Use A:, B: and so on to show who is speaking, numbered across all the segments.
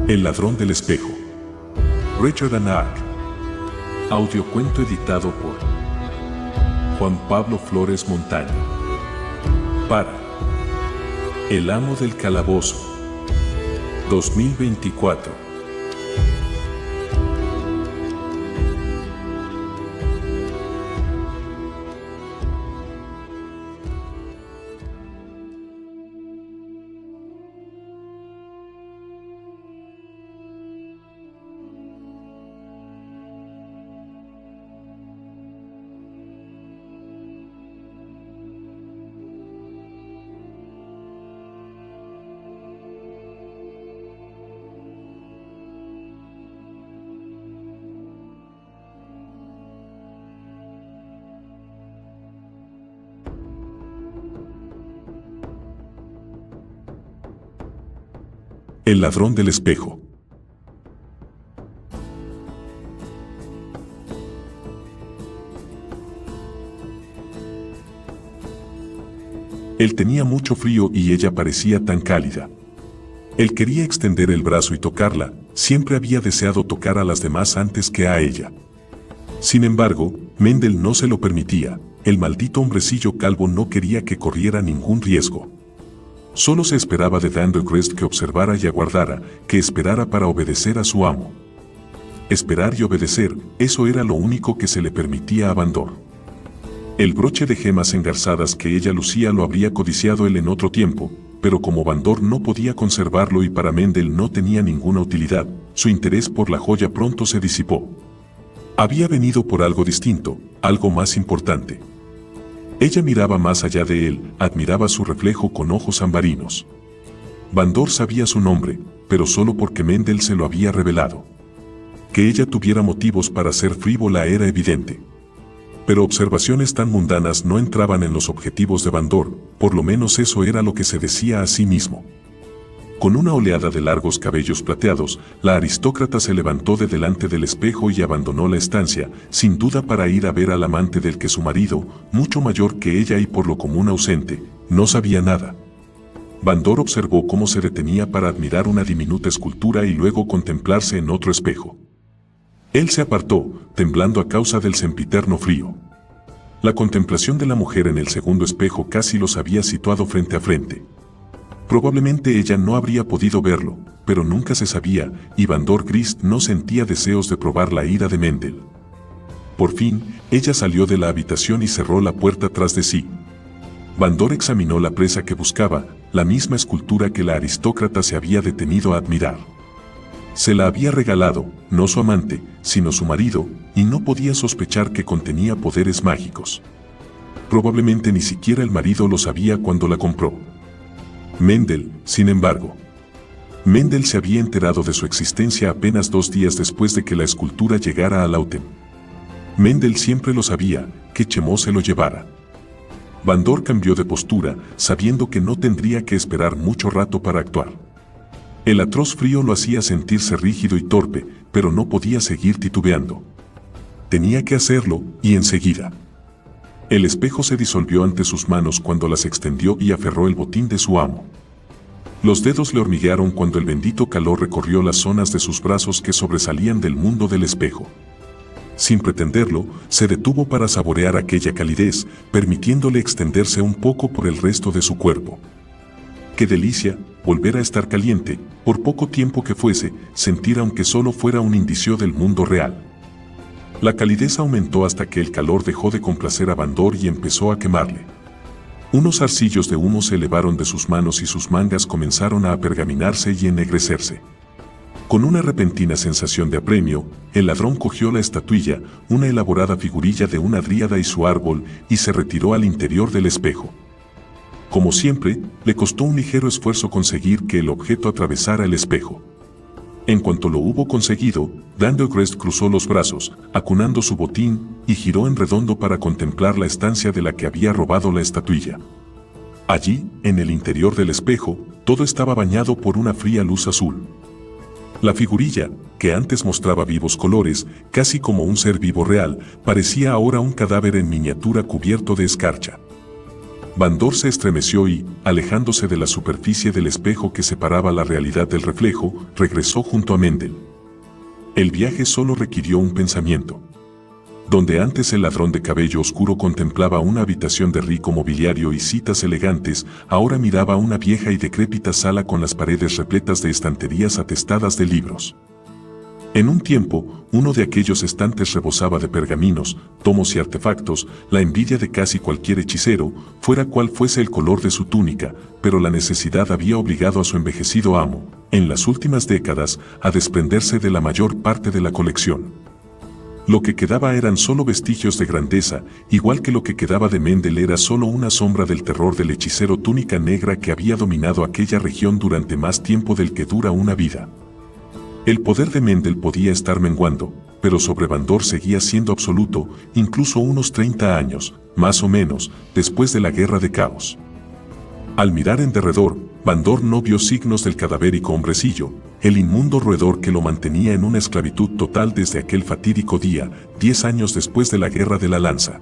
A: El ladrón del espejo. Richard Anach. Audiocuento editado por Juan Pablo Flores Montaño. Para El amo del calabozo. 2024. El ladrón del espejo. Él tenía mucho frío y ella parecía tan cálida. Él quería extender el brazo y tocarla, siempre había deseado tocar a las demás antes que a ella. Sin embargo, Mendel no se lo permitía, el maldito hombrecillo calvo no quería que corriera ningún riesgo. Solo se esperaba de Vandercrest que observara y aguardara, que esperara para obedecer a su amo. Esperar y obedecer, eso era lo único que se le permitía a Vandor. El broche de gemas engarzadas que ella lucía lo habría codiciado él en otro tiempo, pero como Vandor no podía conservarlo y para Mendel no tenía ninguna utilidad, su interés por la joya pronto se disipó. Había venido por algo distinto, algo más importante. Ella miraba más allá de él, admiraba su reflejo con ojos ambarinos. Vandor sabía su nombre, pero solo porque Mendel se lo había revelado. Que ella tuviera motivos para ser frívola era evidente. Pero observaciones tan mundanas no entraban en los objetivos de Vandor, por lo menos eso era lo que se decía a sí mismo. Con una oleada de largos cabellos plateados, la aristócrata se levantó de delante del espejo y abandonó la estancia, sin duda para ir a ver al amante del que su marido, mucho mayor que ella y por lo común ausente, no sabía nada. Vandor observó cómo se detenía para admirar una diminuta escultura y luego contemplarse en otro espejo. Él se apartó, temblando a causa del sempiterno frío. La contemplación de la mujer en el segundo espejo casi los había situado frente a frente. Probablemente ella no habría podido verlo, pero nunca se sabía, y Vandor Grist no sentía deseos de probar la ira de Mendel. Por fin, ella salió de la habitación y cerró la puerta tras de sí. Vandor examinó la presa que buscaba, la misma escultura que la aristócrata se había detenido a admirar. Se la había regalado, no su amante, sino su marido, y no podía sospechar que contenía poderes mágicos. Probablemente ni siquiera el marido lo sabía cuando la compró. Mendel, sin embargo. Mendel se había enterado de su existencia apenas 2 días después de que la escultura llegara a Lauten. Mendel siempre lo sabía, que Chemo se lo llevara. Vandor cambió de postura, sabiendo que no tendría que esperar mucho rato para actuar. El atroz frío lo hacía sentirse rígido y torpe, pero no podía seguir titubeando. Tenía que hacerlo, y enseguida. El espejo se disolvió ante sus manos cuando las extendió y aferró el botín de su amo. Los dedos le hormiguearon cuando el bendito calor recorrió las zonas de sus brazos que sobresalían del mundo del espejo. Sin pretenderlo, se detuvo para saborear aquella calidez, permitiéndole extenderse un poco por el resto de su cuerpo. ¡Qué delicia, volver a estar caliente, por poco tiempo que fuese, sentir aunque solo fuera un indicio del mundo real! La calidez aumentó hasta que el calor dejó de complacer a Vandor y empezó a quemarle. Unos zarcillos de humo se elevaron de sus manos y sus mangas comenzaron a apergaminarse y ennegrecerse. Con una repentina sensación de apremio, el ladrón cogió la estatuilla, una elaborada figurilla de una dríada y su árbol, y se retiró al interior del espejo. Como siempre, le costó un ligero esfuerzo conseguir que el objeto atravesara el espejo. En cuanto lo hubo conseguido, Vandercrest cruzó los brazos, acunando su botín, y giró en redondo para contemplar la estancia de la que había robado la estatuilla. Allí, en el interior del espejo, todo estaba bañado por una fría luz azul. La figurilla, que antes mostraba vivos colores, casi como un ser vivo real, parecía ahora un cadáver en miniatura cubierto de escarcha. Van Dor se estremeció y, alejándose de la superficie del espejo que separaba la realidad del reflejo, regresó junto a Mendel. El viaje solo requirió un pensamiento. Donde antes el ladrón de cabello oscuro contemplaba una habitación de rico mobiliario y citas elegantes, ahora miraba una vieja y decrépita sala con las paredes repletas de estanterías atestadas de libros. En un tiempo, uno de aquellos estantes rebosaba de pergaminos, tomos y artefactos, la envidia de casi cualquier hechicero, fuera cual fuese el color de su túnica, pero la necesidad había obligado a su envejecido amo, en las últimas décadas, a desprenderse de la mayor parte de la colección. Lo que quedaba eran solo vestigios de grandeza, igual que lo que quedaba de Mendel era solo una sombra del terror del hechicero túnica negra que había dominado aquella región durante más tiempo del que dura una vida. El poder de Mendel podía estar menguando, pero sobre Van Dor seguía siendo absoluto, incluso unos 30 años, más o menos, después de la Guerra de Caos. Al mirar en derredor, Van Dor no vio signos del cadavérico hombrecillo, el inmundo roedor que lo mantenía en una esclavitud total desde aquel fatídico día, 10 años después de la Guerra de la Lanza.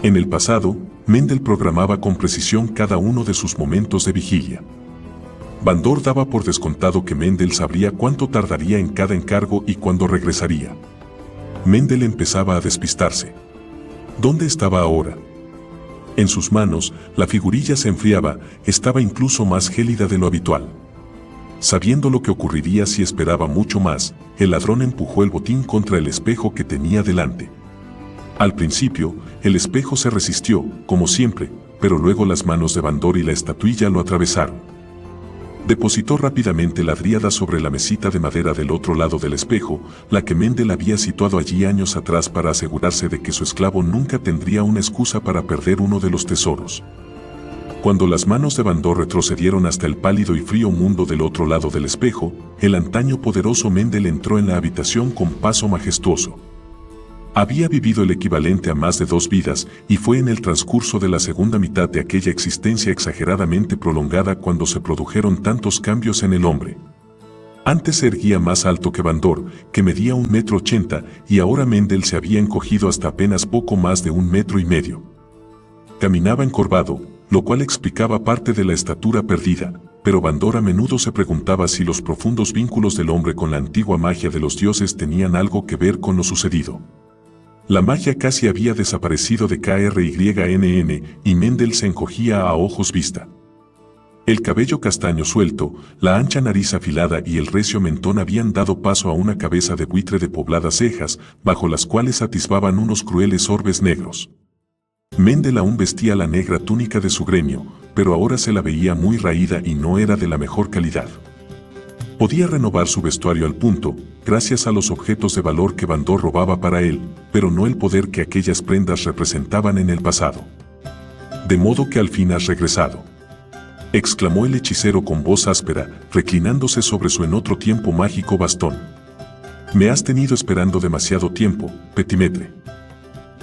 A: En el pasado, Mendel programaba con precisión cada uno de sus momentos de vigilia. Van Dor daba por descontado que Mendel sabría cuánto tardaría en cada encargo y cuándo regresaría. Mendel empezaba a despistarse. ¿Dónde estaba ahora? En sus manos, la figurilla se enfriaba, estaba incluso más gélida de lo habitual. Sabiendo lo que ocurriría si esperaba mucho más, el ladrón empujó el botín contra el espejo que tenía delante. Al principio, el espejo se resistió, como siempre, pero luego las manos de Van Dor y la estatuilla lo atravesaron. Depositó rápidamente la dríada sobre la mesita de madera del otro lado del espejo, la que Mendel había situado allí años atrás para asegurarse de que su esclavo nunca tendría una excusa para perder uno de los tesoros. Cuando las manos de Van Dor retrocedieron hasta el pálido y frío mundo del otro lado del espejo, el antaño poderoso Mendel entró en la habitación con paso majestuoso. Había vivido el equivalente a más de 2 vidas, y fue en el transcurso de la segunda mitad de aquella existencia exageradamente prolongada cuando se produjeron tantos cambios en el hombre. Antes se erguía más alto que Van Dor, que medía 1,80 m, y ahora Mendel se había encogido hasta apenas poco más de 1,5 m. Caminaba encorvado, lo cual explicaba parte de la estatura perdida, pero Van Dor a menudo se preguntaba si los profundos vínculos del hombre con la antigua magia de los dioses tenían algo que ver con lo sucedido. La magia casi había desaparecido de KRYNN, y Mendel se encogía a ojos vista. El cabello castaño suelto, la ancha nariz afilada y el recio mentón habían dado paso a una cabeza de buitre de pobladas cejas, bajo las cuales atisbaban unos crueles orbes negros. Mendel aún vestía la negra túnica de su gremio, pero ahora se la veía muy raída y no era de la mejor calidad. Podía renovar su vestuario al punto, gracias a los objetos de valor que Van Dor robaba para él, pero no el poder que aquellas prendas representaban en el pasado. «De modo que al fin has regresado», exclamó el hechicero con voz áspera, reclinándose sobre su en otro tiempo mágico bastón. «Me has tenido esperando demasiado tiempo, Petimetre».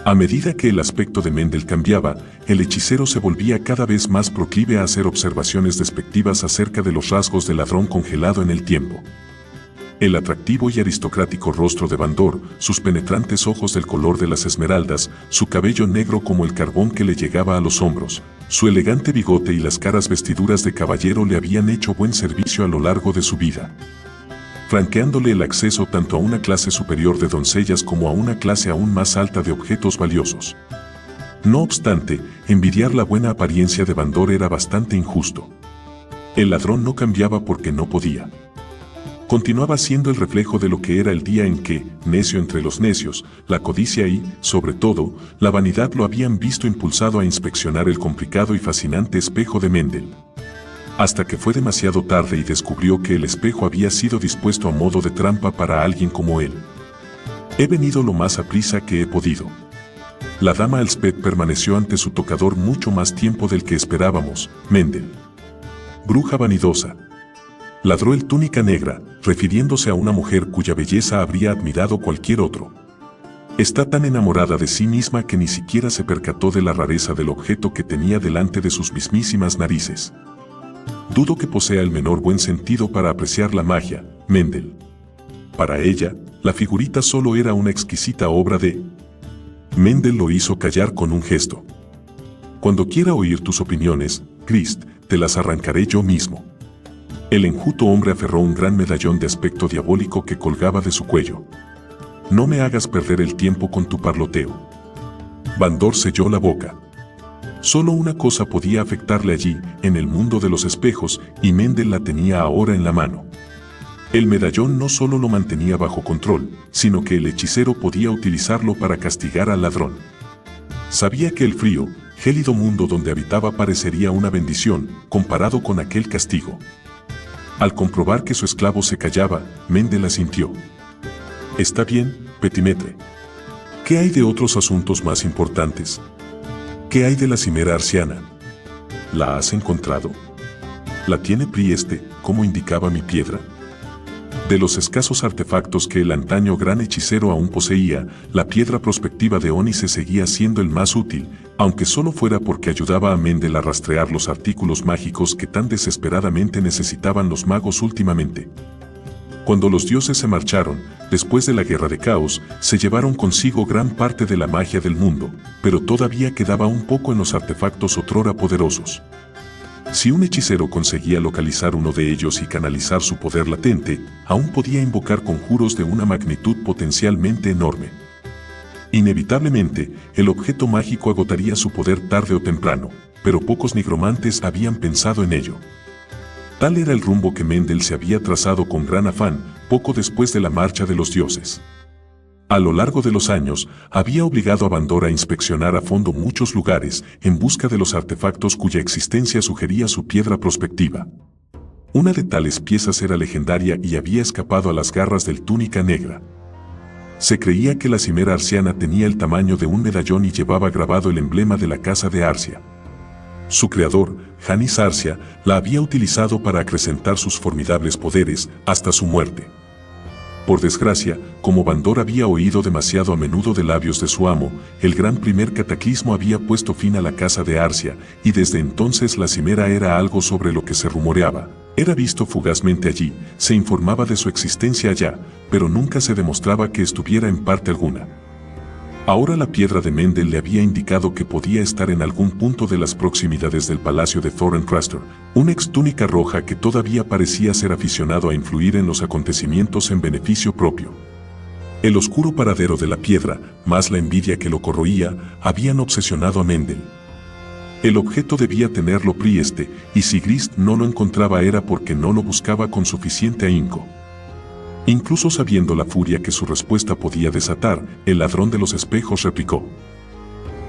A: A medida que el aspecto de Mendel cambiaba, el hechicero se volvía cada vez más proclive a hacer observaciones despectivas acerca de los rasgos del ladrón congelado en el tiempo. El atractivo y aristocrático rostro de Van Dor, sus penetrantes ojos del color de las esmeraldas, su cabello negro como el carbón que le llegaba a los hombros, su elegante bigote y las caras vestiduras de caballero le habían hecho buen servicio a lo largo de su vida, franqueándole el acceso tanto a una clase superior de doncellas como a una clase aún más alta de objetos valiosos. No obstante, envidiar la buena apariencia de Van Dor era bastante injusto. El ladrón no cambiaba porque no podía. Continuaba siendo el reflejo de lo que era el día en que, necio entre los necios, la codicia y, sobre todo, la vanidad lo habían visto impulsado a inspeccionar el complicado y fascinante espejo de Mendel. Hasta que fue demasiado tarde y descubrió que el espejo había sido dispuesto a modo de trampa para alguien como él. «He venido lo más aprisa que he podido». La dama Elspeth permaneció ante su tocador mucho más tiempo del que esperábamos, Mendel. «Bruja vanidosa», ladró el túnica negra, refiriéndose a una mujer cuya belleza habría admirado cualquier otro. «Está tan enamorada de sí misma que ni siquiera se percató de la rareza del objeto que tenía delante de sus mismísimas narices». Dudo que posea el menor buen sentido para apreciar la magia, Mendel. Para ella, la figurita solo era una exquisita obra de... Mendel lo hizo callar con un gesto. Cuando quiera oír tus opiniones, Grist, te las arrancaré yo mismo. El enjuto hombre aferró un gran medallón de aspecto diabólico que colgaba de su cuello. No me hagas perder el tiempo con tu parloteo. Bandor selló la boca. Solo una cosa podía afectarle allí, en el mundo de los espejos, y Mendel la tenía ahora en la mano. El medallón no solo lo mantenía bajo control, sino que el hechicero podía utilizarlo para castigar al ladrón. Sabía que el frío, gélido mundo donde habitaba parecería una bendición, comparado con aquel castigo. Al comprobar que su esclavo se callaba, Mendel asintió. Está bien, Petimetre. ¿Qué hay de otros asuntos más importantes? ¿Qué hay de la cimera arciana? ¿La has encontrado? ¿La tiene Prieste, como indicaba mi piedra? De los escasos artefactos que el antaño gran hechicero aún poseía, la piedra prospectiva de Ónice seguía siendo el más útil, aunque solo fuera porque ayudaba a Mendel a rastrear los artículos mágicos que tan desesperadamente necesitaban los magos últimamente. Cuando los dioses se marcharon, después de la guerra de caos, se llevaron consigo gran parte de la magia del mundo, pero todavía quedaba un poco en los artefactos otrora poderosos. Si un hechicero conseguía localizar uno de ellos y canalizar su poder latente, aún podía invocar conjuros de una magnitud potencialmente enorme. Inevitablemente, el objeto mágico agotaría su poder tarde o temprano, pero pocos nigromantes habían pensado en ello. Tal era el rumbo que Mendel se había trazado con gran afán, poco después de la marcha de los dioses. A lo largo de los años, había obligado a Bandor a inspeccionar a fondo muchos lugares en busca de los artefactos cuya existencia sugería su piedra prospectiva. Una de tales piezas era legendaria y había escapado a las garras del Túnica Negra. Se creía que la cimera arciana tenía el tamaño de un medallón y llevaba grabado el emblema de la casa de Arcia. Su creador, Janis Arcia, la había utilizado para acrecentar sus formidables poderes hasta su muerte. Por desgracia, como Bandor había oído demasiado a menudo de labios de su amo, el gran primer cataclismo había puesto fin a la casa de Arcia, y desde entonces la cimera era algo sobre lo que se rumoreaba. Era visto fugazmente allí, se informaba de su existencia allá, pero nunca se demostraba que estuviera en parte alguna. Ahora la piedra de Mendel le había indicado que podía estar en algún punto de las proximidades del palacio de Thorencraster, un ex túnica roja que todavía parecía ser aficionado a influir en los acontecimientos en beneficio propio. El oscuro paradero de la piedra, más la envidia que lo corroía, habían obsesionado a Mendel. El objeto debía tenerlo Prieste, y si Grist no lo encontraba era porque no lo buscaba con suficiente ahínco. Incluso sabiendo la furia que su respuesta podía desatar, el ladrón de los espejos replicó.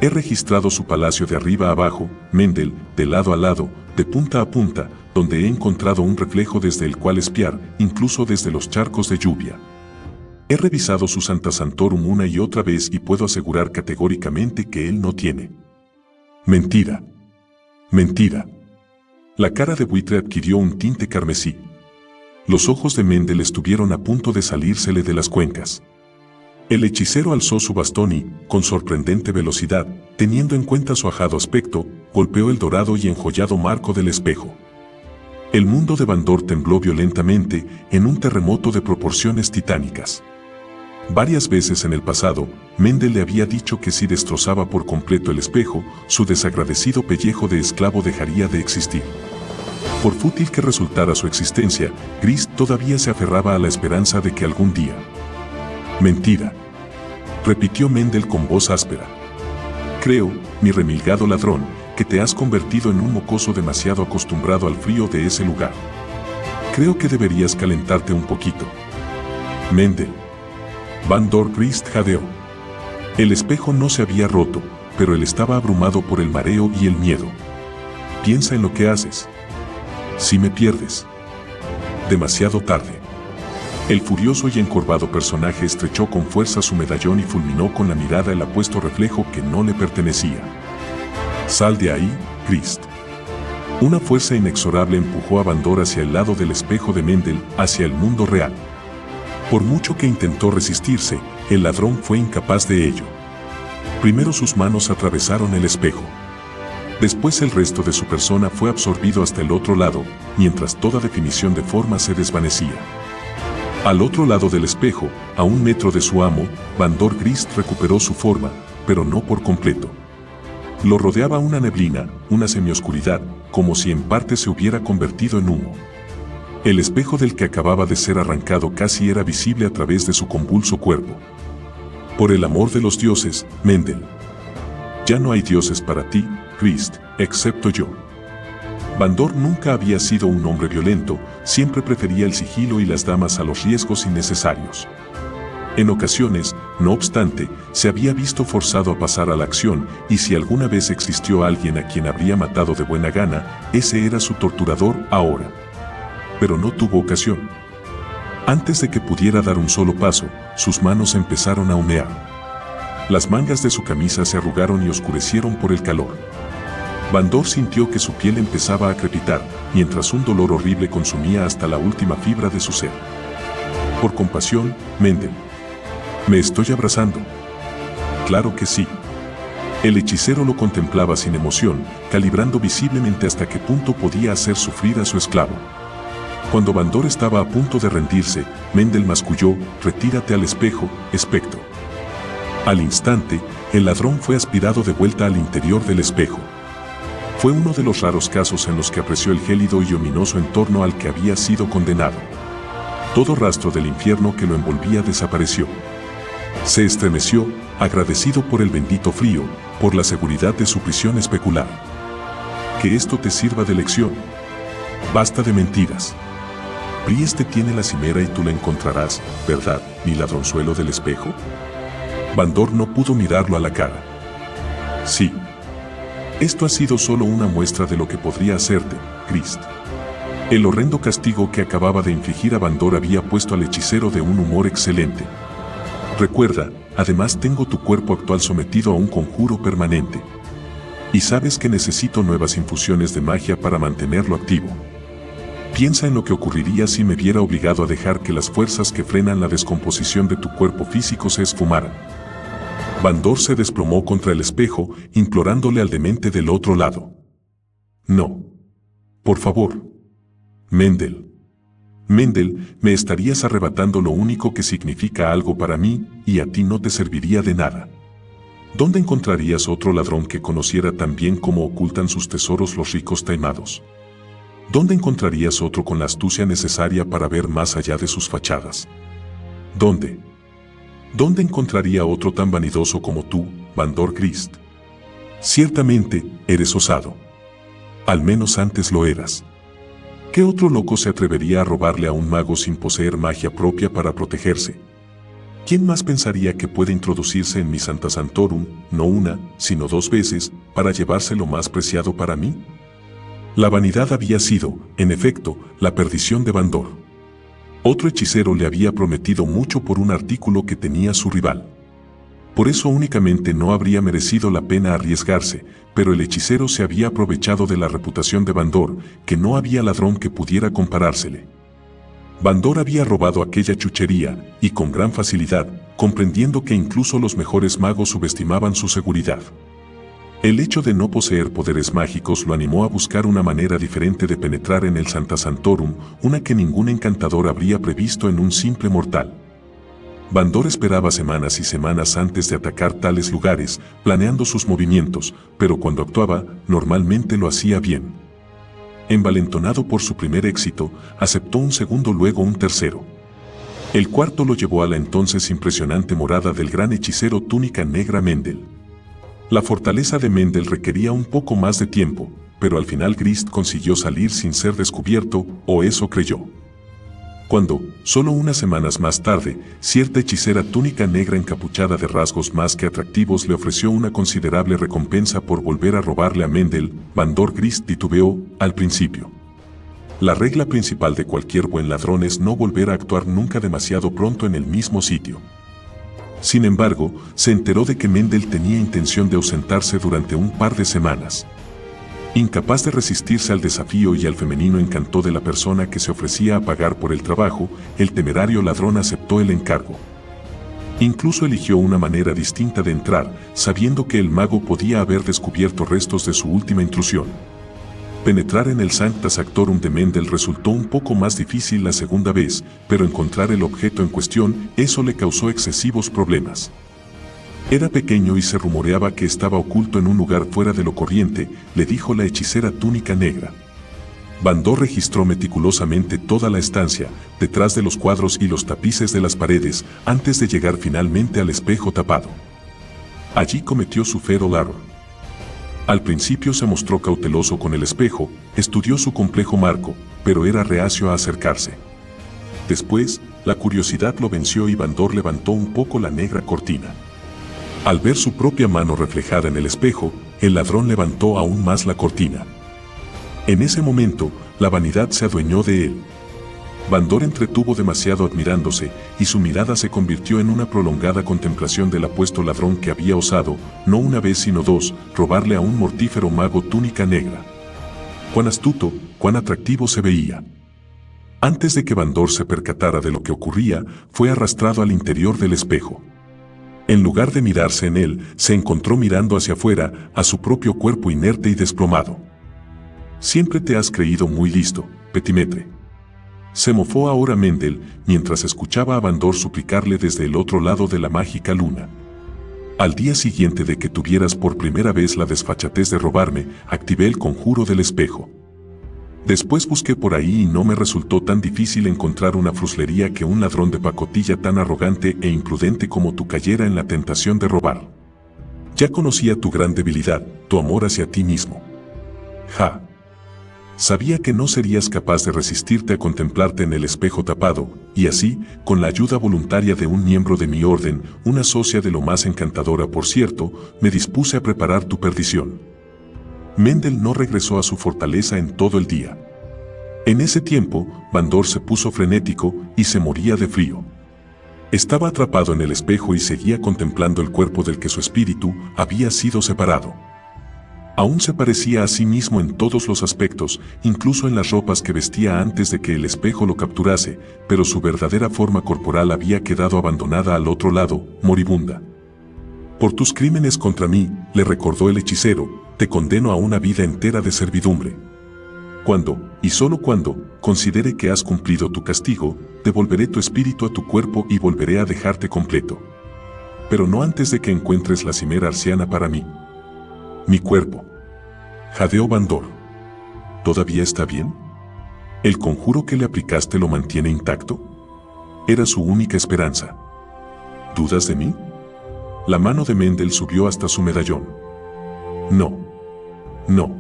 A: He registrado su palacio de arriba a abajo, Mendel, de lado a lado, de punta a punta, donde he encontrado un reflejo desde el cual espiar, incluso desde los charcos de lluvia. He revisado su Santa Santorum una y otra vez y puedo asegurar categóricamente que él no tiene. Mentira. Mentira. La cara de buitre adquirió un tinte carmesí. Los ojos de Mendel estuvieron a punto de salírsele de las cuencas. El hechicero alzó su bastón y, con sorprendente velocidad, teniendo en cuenta su ajado aspecto, golpeó el dorado y enjollado marco del espejo. El mundo de Bandor tembló violentamente en un terremoto de proporciones titánicas. Varias veces en el pasado, Mendel le había dicho que si destrozaba por completo el espejo, su desagradecido pellejo de esclavo dejaría de existir. Por fútil que resultara su existencia, Grist todavía se aferraba a la esperanza de que algún día... Mentira. Repitió Mendel con voz áspera. Creo, mi remilgado ladrón, que te has convertido en un mocoso demasiado acostumbrado al frío de ese lugar. Creo que deberías calentarte un poquito. Mendel. Bandor Grist jadeó. El espejo no se había roto, pero él estaba abrumado por el mareo y el miedo. Piensa en lo que haces. Si me pierdes. Demasiado tarde. El furioso y encorvado personaje estrechó con fuerza su medallón y fulminó con la mirada el apuesto reflejo que no le pertenecía. Sal de ahí, Grist. Una fuerza inexorable empujó a Bandor hacia el lado del espejo de Mendel, hacia el mundo real. Por mucho que intentó resistirse, el ladrón fue incapaz de ello. Primero sus manos atravesaron el espejo. Después el resto de su persona fue absorbido hasta el otro lado, mientras toda definición de forma se desvanecía. Al otro lado del espejo, a 1 metro de su amo, Bandor Grist recuperó su forma, pero no por completo. Lo rodeaba una neblina, una semioscuridad, como si en parte se hubiera convertido en humo. El espejo del que acababa de ser arrancado casi era visible a través de su convulso cuerpo. Por el amor de los dioses, Mendel. Ya no hay dioses para ti, Christ, excepto yo. Bandor nunca había sido un hombre violento, siempre prefería el sigilo y las damas a los riesgos innecesarios. En ocasiones, no obstante, se había visto forzado a pasar a la acción, y si alguna vez existió alguien a quien habría matado de buena gana, ese era su torturador ahora. Pero no tuvo ocasión. Antes de que pudiera dar un solo paso, sus manos empezaron a humear. Las mangas de su camisa se arrugaron y oscurecieron por el calor. Bandor sintió que su piel empezaba a crepitar, mientras un dolor horrible consumía hasta la última fibra de su ser. Por compasión, Mendel. ¿Me estoy abrazando? Claro que sí. El hechicero lo contemplaba sin emoción, calibrando visiblemente hasta qué punto podía hacer sufrir a su esclavo. Cuando Bandor estaba a punto de rendirse, Mendel masculló: «Retírate al espejo, espectro». Al instante, el ladrón fue aspirado de vuelta al interior del espejo. Fue uno de los raros casos en los que apreció el gélido y ominoso entorno al que había sido condenado. Todo rastro del infierno que lo envolvía desapareció. Se estremeció, agradecido por el bendito frío, por la seguridad de su prisión especular. Que esto te sirva de lección. Basta de mentiras. Prieste tiene la cimera y tú la encontrarás, ¿verdad, mi ladronzuelo del espejo? Bandor no pudo mirarlo a la cara. Sí. Esto ha sido solo una muestra de lo que podría hacerte, Christ. El horrendo castigo que acababa de infligir a Bandor había puesto al hechicero de un humor excelente. Recuerda, además tengo tu cuerpo actual sometido a un conjuro permanente. Y sabes que necesito nuevas infusiones de magia para mantenerlo activo. Piensa en lo que ocurriría si me viera obligado a dejar que las fuerzas que frenan la descomposición de tu cuerpo físico se esfumaran. Bandor se desplomó contra el espejo, implorándole al demente del otro lado. No. Por favor. Mendel. Mendel, me estarías arrebatando lo único que significa algo para mí, y a ti no te serviría de nada. ¿Dónde encontrarías otro ladrón que conociera tan bien cómo ocultan sus tesoros los ricos taimados? ¿Dónde encontrarías otro con la astucia necesaria para ver más allá de sus fachadas? ¿Dónde? ¿Dónde encontraría otro tan vanidoso como tú, Bandor Christ? Ciertamente, eres osado. Al menos antes lo eras. ¿Qué otro loco se atrevería a robarle a un mago sin poseer magia propia para protegerse? ¿Quién más pensaría que puede introducirse en mi Santa Santorum, no una, sino 2 veces, para llevarse lo más preciado para mí? La vanidad había sido, en efecto, la perdición de Bandor. Otro hechicero le había prometido mucho por un artículo que tenía su rival. Por eso únicamente no habría merecido la pena arriesgarse, pero el hechicero se había aprovechado de la reputación de Bandor, que no había ladrón que pudiera comparársele. Bandor había robado aquella chuchería, y con gran facilidad, comprendiendo que incluso los mejores magos subestimaban su seguridad. El hecho de no poseer poderes mágicos lo animó a buscar una manera diferente de penetrar en el Santa Santorum, una que ningún encantador habría previsto en un simple mortal. Bandor esperaba semanas y semanas antes de atacar tales lugares, planeando sus movimientos, pero cuando actuaba, normalmente lo hacía bien. Envalentonado por su primer éxito, aceptó un segundo, luego un tercero. El cuarto lo llevó a la entonces impresionante morada del gran hechicero Túnica Negra Mendel. La fortaleza de Mendel requería un poco más de tiempo, pero al final Christ consiguió salir sin ser descubierto, o eso creyó. Cuando, solo unas semanas más tarde, cierta hechicera Túnica Negra encapuchada de rasgos más que atractivos le ofreció una considerable recompensa por volver a robarle a Mendel, Bandor Christ titubeó, al principio. La regla principal de cualquier buen ladrón es no volver a actuar nunca demasiado pronto en el mismo sitio. Sin embargo, se enteró de que Mendel tenía intención de ausentarse durante un par de semanas. Incapaz de resistirse al desafío y al femenino encanto de la persona que se ofrecía a pagar por el trabajo, el temerario ladrón aceptó el encargo. Incluso eligió una manera distinta de entrar, sabiendo que el mago podía haber descubierto restos de su última intrusión. Penetrar en el Sancta Sanctorum de Mendel resultó un poco más difícil la segunda vez, pero encontrar el objeto en cuestión, eso le causó excesivos problemas. Era pequeño y se rumoreaba que estaba oculto en un lugar fuera de lo corriente, le dijo la hechicera Túnica Negra. Bandor registró meticulosamente toda la estancia, detrás de los cuadros y los tapices de las paredes, antes de llegar finalmente al espejo tapado. Allí cometió su feroz error. Al principio se mostró cauteloso con el espejo, estudió su complejo marco, pero era reacio a acercarse. Después, la curiosidad lo venció y Bandor levantó un poco la negra cortina. Al ver su propia mano reflejada en el espejo, el ladrón levantó aún más la cortina. En ese momento, la vanidad se adueñó de él. Bandor entretuvo demasiado admirándose, y su mirada se convirtió en una prolongada contemplación del apuesto ladrón que había osado, no una vez sino dos, robarle a un mortífero mago Túnica Negra. Cuán astuto, cuán atractivo se veía. Antes de que Bandor se percatara de lo que ocurría, fue arrastrado al interior del espejo. En lugar de mirarse en él, se encontró mirando hacia afuera, a su propio cuerpo inerte y desplomado. Siempre te has creído muy listo, Petimetre. Se mofó ahora Mendel, mientras escuchaba a Bandor suplicarle desde el otro lado de la mágica luna. Al día siguiente de que tuvieras por primera vez la desfachatez de robarme, activé el conjuro del espejo. Después busqué por ahí y no me resultó tan difícil encontrar una fruslería que un ladrón de pacotilla tan arrogante e imprudente como tú cayera en la tentación de robar. Ya conocía tu gran debilidad, tu amor hacia ti mismo. Ja. Sabía que no serías capaz de resistirte a contemplarte en el espejo tapado, y así, con la ayuda voluntaria de un miembro de mi orden, una socia de lo más encantadora por cierto, me dispuse a preparar tu perdición. Mendel no regresó a su fortaleza en todo el día. En ese tiempo, Bandor se puso frenético y se moría de frío. Estaba atrapado en el espejo y seguía contemplando el cuerpo del que su espíritu había sido separado. Aún se parecía a sí mismo en todos los aspectos, incluso en las ropas que vestía antes de que el espejo lo capturase, pero su verdadera forma corporal había quedado abandonada al otro lado, moribunda. Por tus crímenes contra mí, le recordó el hechicero, te condeno a una vida entera de servidumbre. Cuando, y solo cuando, considere que has cumplido tu castigo, devolveré tu espíritu a tu cuerpo y volveré a dejarte completo. Pero no antes de que encuentres la cimera arciana para mí. Mi cuerpo. Jadeó Bandor. ¿Todavía está bien? ¿El conjuro que le aplicaste lo mantiene intacto? Era su única esperanza. ¿Dudas de mí? La mano de Mendel subió hasta su medallón. No. No.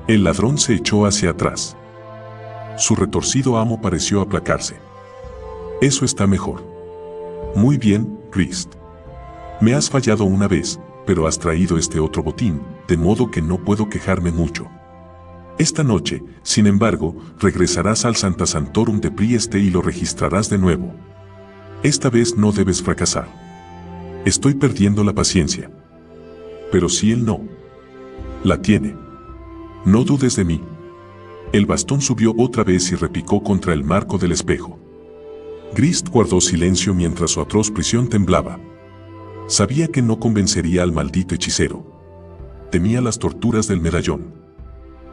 A: El ladrón se echó hacia atrás. Su retorcido amo pareció aplacarse. Eso está mejor. Muy bien, Grist. Me has fallado una vez, pero has traído este otro botín, de modo que no puedo quejarme mucho. Esta noche, sin embargo, regresarás al Santa Santorum de Prieste y lo registrarás de nuevo. Esta vez no debes fracasar. Estoy perdiendo la paciencia. Pero si él no la tiene, no dudes de mí. El bastón subió otra vez y repicó contra el marco del espejo. Grist guardó silencio mientras su atroz prisión temblaba. Sabía que no convencería al maldito hechicero. Temía las torturas del medallón.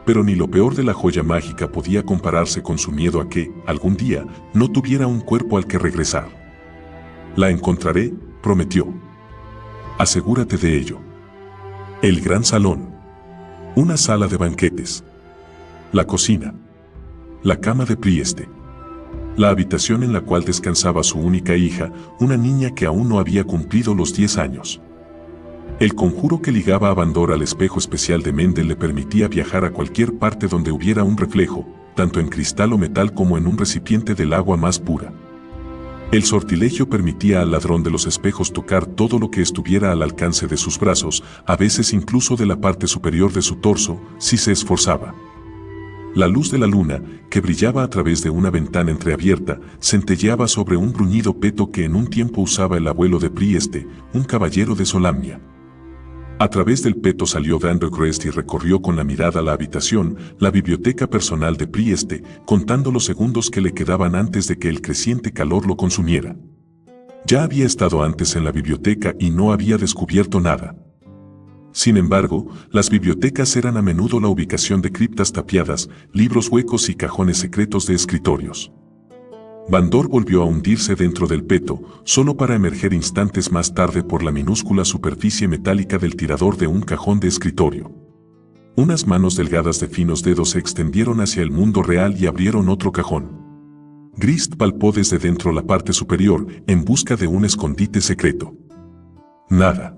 A: Pero ni lo peor de la joya mágica podía compararse con su miedo a que, algún día, no tuviera un cuerpo al que regresar. La encontraré, prometió. Asegúrate de ello. El gran salón. Una sala de banquetes. La cocina. La cama de Prieste. La habitación en la cual descansaba su única hija, una niña que aún no había cumplido los 10 años. El conjuro que ligaba a Bandor al espejo especial de Mendel le permitía viajar a cualquier parte donde hubiera un reflejo, tanto en cristal o metal como en un recipiente del agua más pura. El sortilegio permitía al ladrón de los espejos tocar todo lo que estuviera al alcance de sus brazos, a veces incluso de la parte superior de su torso, si se esforzaba. La luz de la luna, que brillaba a través de una ventana entreabierta, centelleaba sobre un bruñido peto que en un tiempo usaba el abuelo de Prieste, un caballero de Solamnia. A través del peto salió Vandercrest y recorrió con la mirada la habitación, la biblioteca personal de Prieste, contando los segundos que le quedaban antes de que el creciente calor lo consumiera. Ya había estado antes en la biblioteca y no había descubierto nada. Sin embargo, las bibliotecas eran a menudo la ubicación de criptas tapiadas, libros huecos y cajones secretos de escritorios. Bandor volvió a hundirse dentro del peto, solo para emerger instantes más tarde por la minúscula superficie metálica del tirador de un cajón de escritorio. Unas manos delgadas de finos dedos se extendieron hacia el mundo real y abrieron otro cajón. Grist palpó desde dentro la parte superior, en busca de un escondite secreto. Nada.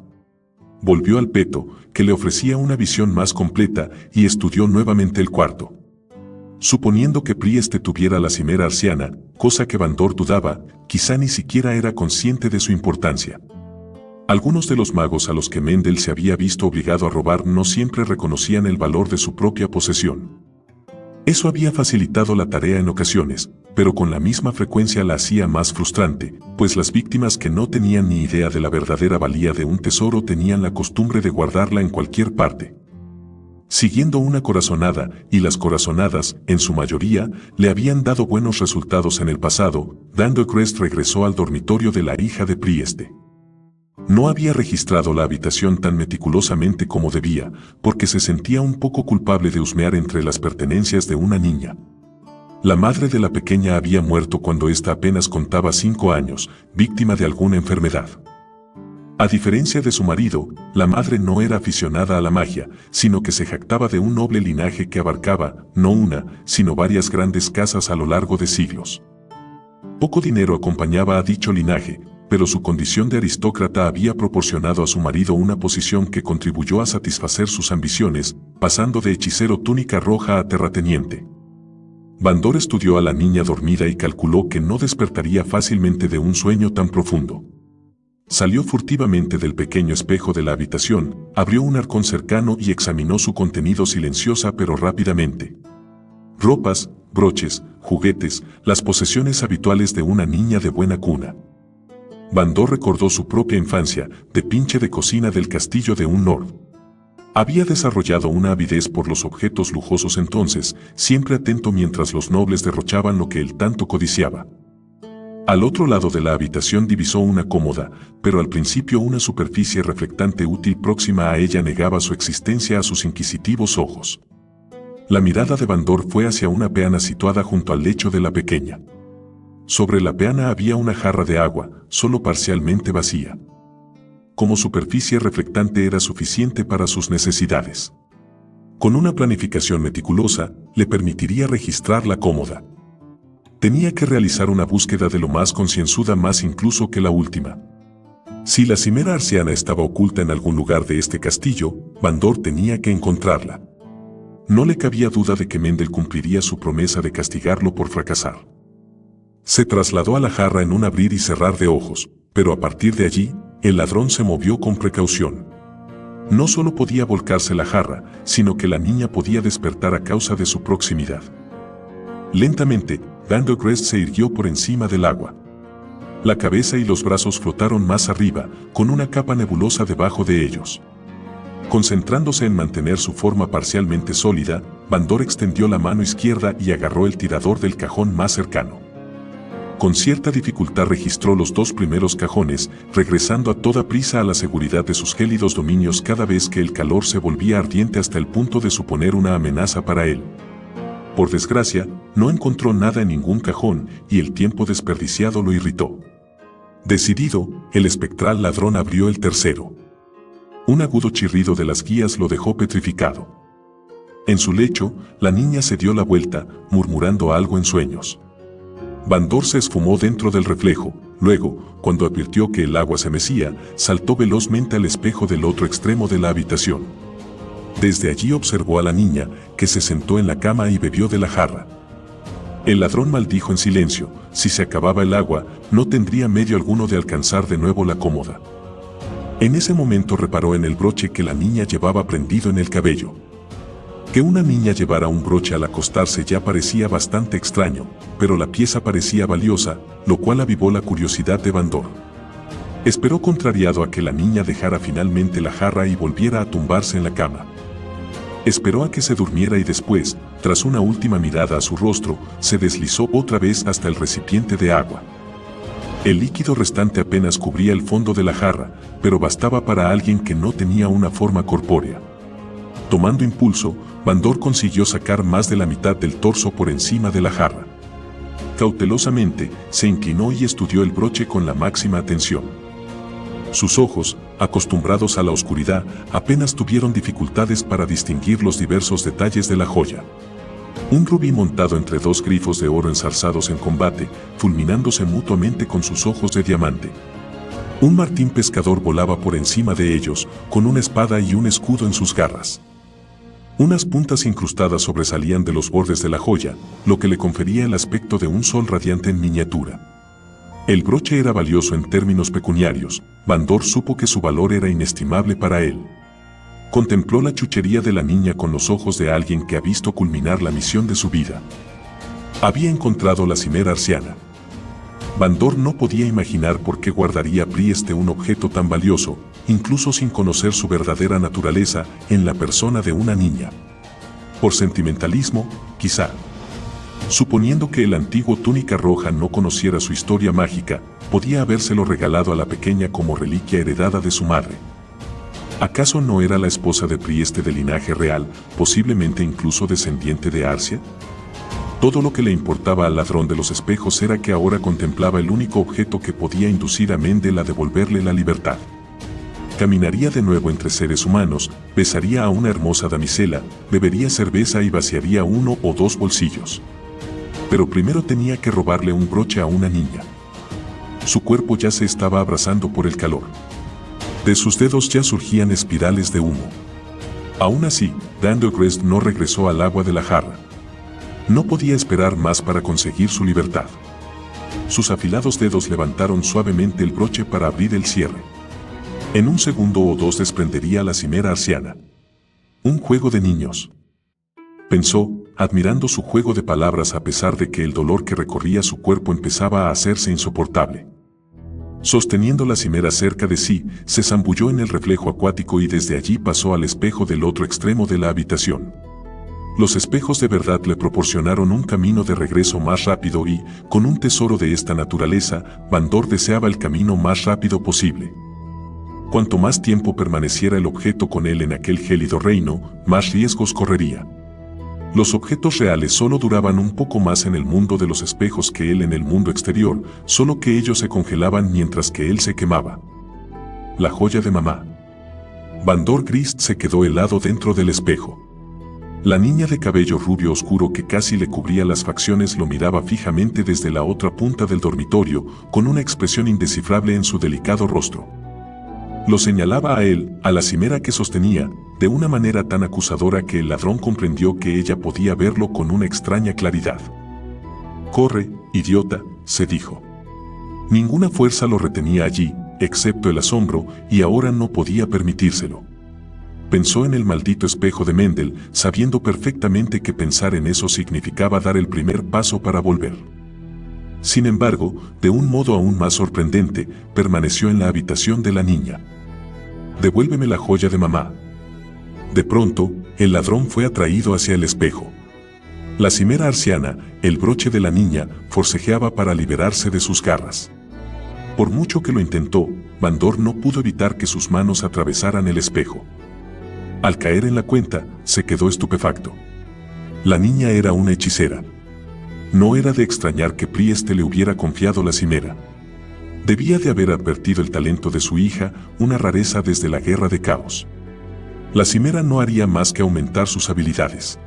A: Volvió al peto, que le ofrecía una visión más completa, y estudió nuevamente el cuarto. Suponiendo que Prieste tuviera la cimera arciana, cosa que Bandor dudaba, quizá ni siquiera era consciente de su importancia. Algunos de los magos a los que Mendel se había visto obligado a robar no siempre reconocían el valor de su propia posesión. Eso había facilitado la tarea en ocasiones, pero con la misma frecuencia la hacía más frustrante, pues las víctimas que no tenían ni idea de la verdadera valía de un tesoro tenían la costumbre de guardarla en cualquier parte. Siguiendo una corazonada, y las corazonadas, en su mayoría, le habían dado buenos resultados en el pasado, Dandocrest regresó al dormitorio de la hija de Prieste. No había registrado la habitación tan meticulosamente como debía, porque se sentía un poco culpable de husmear entre las pertenencias de una niña. La madre de la pequeña había muerto cuando ésta apenas contaba 5 años, víctima de alguna enfermedad. A diferencia de su marido, la madre no era aficionada a la magia, sino que se jactaba de un noble linaje que abarcaba, no una, sino varias grandes casas a lo largo de siglos. Poco dinero acompañaba a dicho linaje, pero su condición de aristócrata había proporcionado a su marido una posición que contribuyó a satisfacer sus ambiciones, pasando de hechicero túnica roja a terrateniente. Bandor estudió a la niña dormida y calculó que no despertaría fácilmente de un sueño tan profundo. Salió furtivamente del pequeño espejo de la habitación, abrió un arcón cercano y examinó su contenido silenciosa pero rápidamente. Ropas, broches, juguetes, las posesiones habituales de una niña de buena cuna. Bandor recordó su propia infancia, de pinche de cocina del castillo de un lord. Había desarrollado una avidez por los objetos lujosos entonces, siempre atento mientras los nobles derrochaban lo que él tanto codiciaba. Al otro lado de la habitación divisó una cómoda, pero al principio una superficie reflectante útil próxima a ella negaba su existencia a sus inquisitivos ojos. La mirada de Bandor fue hacia una peana situada junto al lecho de la pequeña. Sobre la peana había una jarra de agua, solo parcialmente vacía. Como superficie reflectante era suficiente para sus necesidades. Con una planificación meticulosa, le permitiría registrar la cómoda. Tenía que realizar una búsqueda de lo más concienzuda más incluso que la última. Si la cimera arciana estaba oculta en algún lugar de este castillo, Bandor tenía que encontrarla. No le cabía duda de que Mendel cumpliría su promesa de castigarlo por fracasar. Se trasladó a la jarra en un abrir y cerrar de ojos, pero a partir de allí, el ladrón se movió con precaución. No solo podía volcarse la jarra, sino que la niña podía despertar a causa de su proximidad. Lentamente, Dandocrest se irguió por encima del agua. La cabeza y los brazos flotaron más arriba, con una capa nebulosa debajo de ellos. Concentrándose en mantener su forma parcialmente sólida, Bandor extendió la mano izquierda y agarró el tirador del cajón más cercano. Con cierta dificultad registró los 2 primeros cajones, regresando a toda prisa a la seguridad de sus gélidos dominios cada vez que el calor se volvía ardiente hasta el punto de suponer una amenaza para él. Por desgracia, no encontró nada en ningún cajón y el tiempo desperdiciado lo irritó. Decidido, el espectral ladrón abrió el tercero. Un agudo chirrido de las guías lo dejó petrificado. En su lecho, la niña se dio la vuelta, murmurando algo en sueños. Bandor se esfumó dentro del reflejo, luego, cuando advirtió que el agua se mecía, saltó velozmente al espejo del otro extremo de la habitación. Desde allí observó a la niña, que se sentó en la cama y bebió de la jarra. El ladrón maldijo en silencio, si se acababa el agua, no tendría medio alguno de alcanzar de nuevo la cómoda. En ese momento reparó en el broche que la niña llevaba prendido en el cabello. Que una niña llevara un broche al acostarse ya parecía bastante extraño, pero la pieza parecía valiosa, lo cual avivó la curiosidad de Bandor. Esperó contrariado a que la niña dejara finalmente la jarra y volviera a tumbarse en la cama. Esperó a que se durmiera y después, tras una última mirada a su rostro, se deslizó otra vez hasta el recipiente de agua. El líquido restante apenas cubría el fondo de la jarra, pero bastaba para alguien que no tenía una forma corpórea. Tomando impulso, Bandor consiguió sacar más de la mitad del torso por encima de la jarra. Cautelosamente, se inclinó y estudió el broche con la máxima atención. Sus ojos, acostumbrados a la oscuridad, apenas tuvieron dificultades para distinguir los diversos detalles de la joya. Un rubí montado entre dos grifos de oro enzarzados en combate, fulminándose mutuamente con sus ojos de diamante. Un martín pescador volaba por encima de ellos, con una espada y un escudo en sus garras. Unas puntas incrustadas sobresalían de los bordes de la joya, lo que le confería el aspecto de un sol radiante en miniatura. El broche era valioso en términos pecuniarios. Bandor supo que su valor era inestimable para él. Contempló la chuchería de la niña con los ojos de alguien que ha visto culminar la misión de su vida. Había encontrado la cimera arciana. Bandor no podía imaginar por qué guardaría Prieste un objeto tan valioso, incluso sin conocer su verdadera naturaleza en la persona de una niña. Por sentimentalismo, quizá. Suponiendo que el antiguo Túnica Roja no conociera su historia mágica, podía habérselo regalado a la pequeña como reliquia heredada de su madre. ¿Acaso no era la esposa de Prieste de linaje real, posiblemente incluso descendiente de Arcia? Todo lo que le importaba al ladrón de los espejos era que ahora contemplaba el único objeto que podía inducir a Mendel a devolverle la libertad. Caminaría de nuevo entre seres humanos, besaría a una hermosa damisela, bebería cerveza y vaciaría uno o dos bolsillos. Pero primero tenía que robarle un broche a una niña. Su cuerpo ya se estaba abrasando por el calor. De sus dedos ya surgían espirales de humo. Aún así, Dandogrest no regresó al agua de la jarra. No podía esperar más para conseguir su libertad. Sus afilados dedos levantaron suavemente el broche para abrir el cierre. En un segundo o dos desprendería la cimera arciana. Un juego de niños. Pensó, admirando su juego de palabras a pesar de que el dolor que recorría su cuerpo empezaba a hacerse insoportable. Sosteniendo la cimera cerca de sí, se zambulló en el reflejo acuático y desde allí pasó al espejo del otro extremo de la habitación. Los espejos de verdad le proporcionaron un camino de regreso más rápido y, con un tesoro de esta naturaleza, Bandor deseaba el camino más rápido posible. Cuanto más tiempo permaneciera el objeto con él en aquel gélido reino, más riesgos correría. Los objetos reales solo duraban un poco más en el mundo de los espejos que él en el mundo exterior, solo que ellos se congelaban mientras que él se quemaba. La joya de mamá. Bandor Grist se quedó helado dentro del espejo. La niña de cabello rubio oscuro que casi le cubría las facciones lo miraba fijamente desde la otra punta del dormitorio, con una expresión indescifrable en su delicado rostro. Lo señalaba a él, a la cimera que sostenía, de una manera tan acusadora que el ladrón comprendió que ella podía verlo con una extraña claridad. «Corre, idiota», se dijo. Ninguna fuerza lo retenía allí, excepto el asombro, y ahora no podía permitírselo. Pensó en el maldito espejo de Mendel, sabiendo perfectamente que pensar en eso significaba dar el primer paso para volver. Sin embargo, de un modo aún más sorprendente, permaneció en la habitación de la niña. «Devuélveme la joya de mamá». De pronto, el ladrón fue atraído hacia el espejo. La cimera arciana, el broche de la niña, forcejeaba para liberarse de sus garras. Por mucho que lo intentó, Bandor no pudo evitar que sus manos atravesaran el espejo. Al caer en la cuenta, se quedó estupefacto. La niña era una hechicera. No era de extrañar que Prieste le hubiera confiado la cimera. Debía de haber advertido el talento de su hija, una rareza desde la Guerra de Caos. La cimera no haría más que aumentar sus habilidades.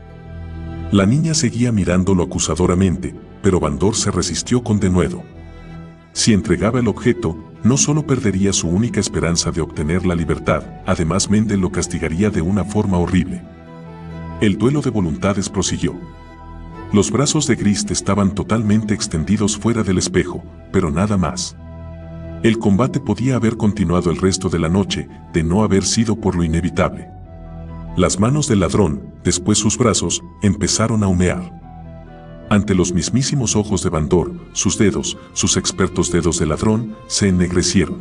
A: La niña seguía mirándolo acusadoramente, pero Bandor se resistió con denuedo. Si entregaba el objeto, no solo perdería su única esperanza de obtener la libertad, además Mendel lo castigaría de una forma horrible. El duelo de voluntades prosiguió. Los brazos de Grist estaban totalmente extendidos fuera del espejo, pero nada más. El combate podía haber continuado el resto de la noche, de no haber sido por lo inevitable. Las manos del ladrón, después sus brazos, empezaron a humear. Ante los mismísimos ojos de Bandor, sus dedos, sus expertos dedos de ladrón, se ennegrecieron.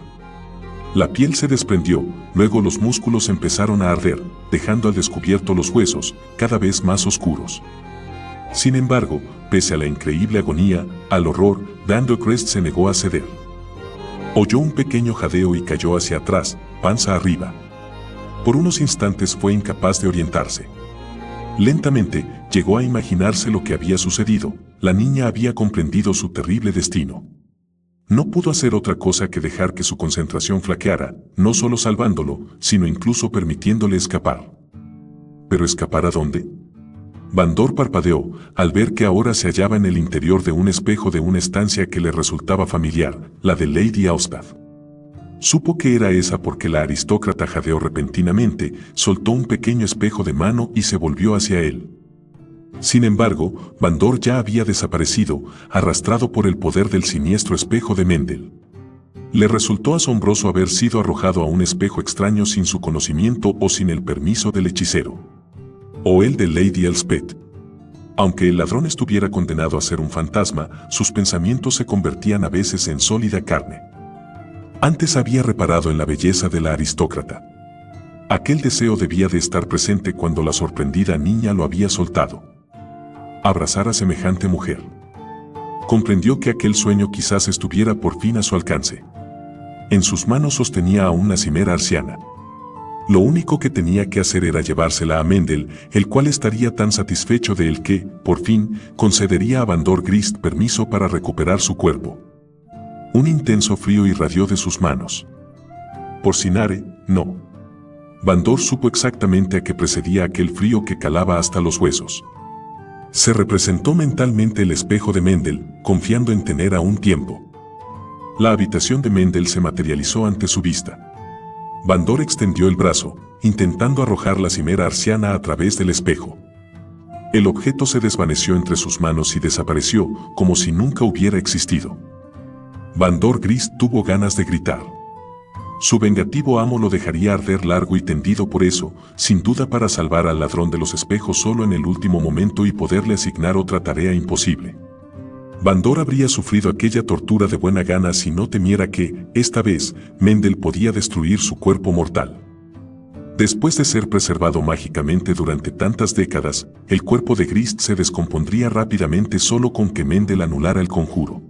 A: La piel se desprendió, luego los músculos empezaron a arder, dejando al descubierto los huesos, cada vez más oscuros. Sin embargo, pese a la increíble agonía, al horror, Dandogrest se negó a ceder. Oyó un pequeño jadeo y cayó hacia atrás, panza arriba. Por unos instantes fue incapaz de orientarse. Lentamente, llegó a imaginarse lo que había sucedido. La niña había comprendido su terrible destino. No pudo hacer otra cosa que dejar que su concentración flaqueara, no solo salvándolo, sino incluso permitiéndole escapar. ¿Pero escapar a dónde? Bandor parpadeó al ver que ahora se hallaba en el interior de un espejo de una estancia que le resultaba familiar, la de Lady Austad. Supo que era esa porque la aristócrata jadeó repentinamente, soltó un pequeño espejo de mano y se volvió hacia él. Sin embargo, Bandor ya había desaparecido, arrastrado por el poder del siniestro espejo de Mendel. Le resultó asombroso haber sido arrojado a un espejo extraño sin su conocimiento o sin el permiso del hechicero. O el de Lady Elspeth. Aunque el ladrón estuviera condenado a ser un fantasma, sus pensamientos se convertían a veces en sólida carne. Antes había reparado en la belleza de la aristócrata. Aquel deseo debía de estar presente cuando la sorprendida niña lo había soltado. Abrazar a semejante mujer. Comprendió que aquel sueño quizás estuviera por fin a su alcance. En sus manos sostenía aún una cimera arciana. Lo único que tenía que hacer era llevársela a Mendel, el cual estaría tan satisfecho de él que, por fin, concedería a Bandor Grist permiso para recuperar su cuerpo. Un intenso frío irradió de sus manos. Porcinare, no. Bandor supo exactamente a qué precedía aquel frío que calaba hasta los huesos. Se representó mentalmente el espejo de Mendel, confiando en tener aún tiempo. La habitación de Mendel se materializó ante su vista. Bandor extendió el brazo, intentando arrojar la cimera arciana a través del espejo. El objeto se desvaneció entre sus manos y desapareció, como si nunca hubiera existido. Bandor Grist tuvo ganas de gritar. Su vengativo amo lo dejaría arder largo y tendido por eso, sin duda para salvar al ladrón de los espejos solo en el último momento y poderle asignar otra tarea imposible. Bandor habría sufrido aquella tortura de buena gana si no temiera que, esta vez, Mendel podía destruir su cuerpo mortal. Después de ser preservado mágicamente durante tantas décadas, el cuerpo de Grist se descompondría rápidamente solo con que Mendel anulara el conjuro.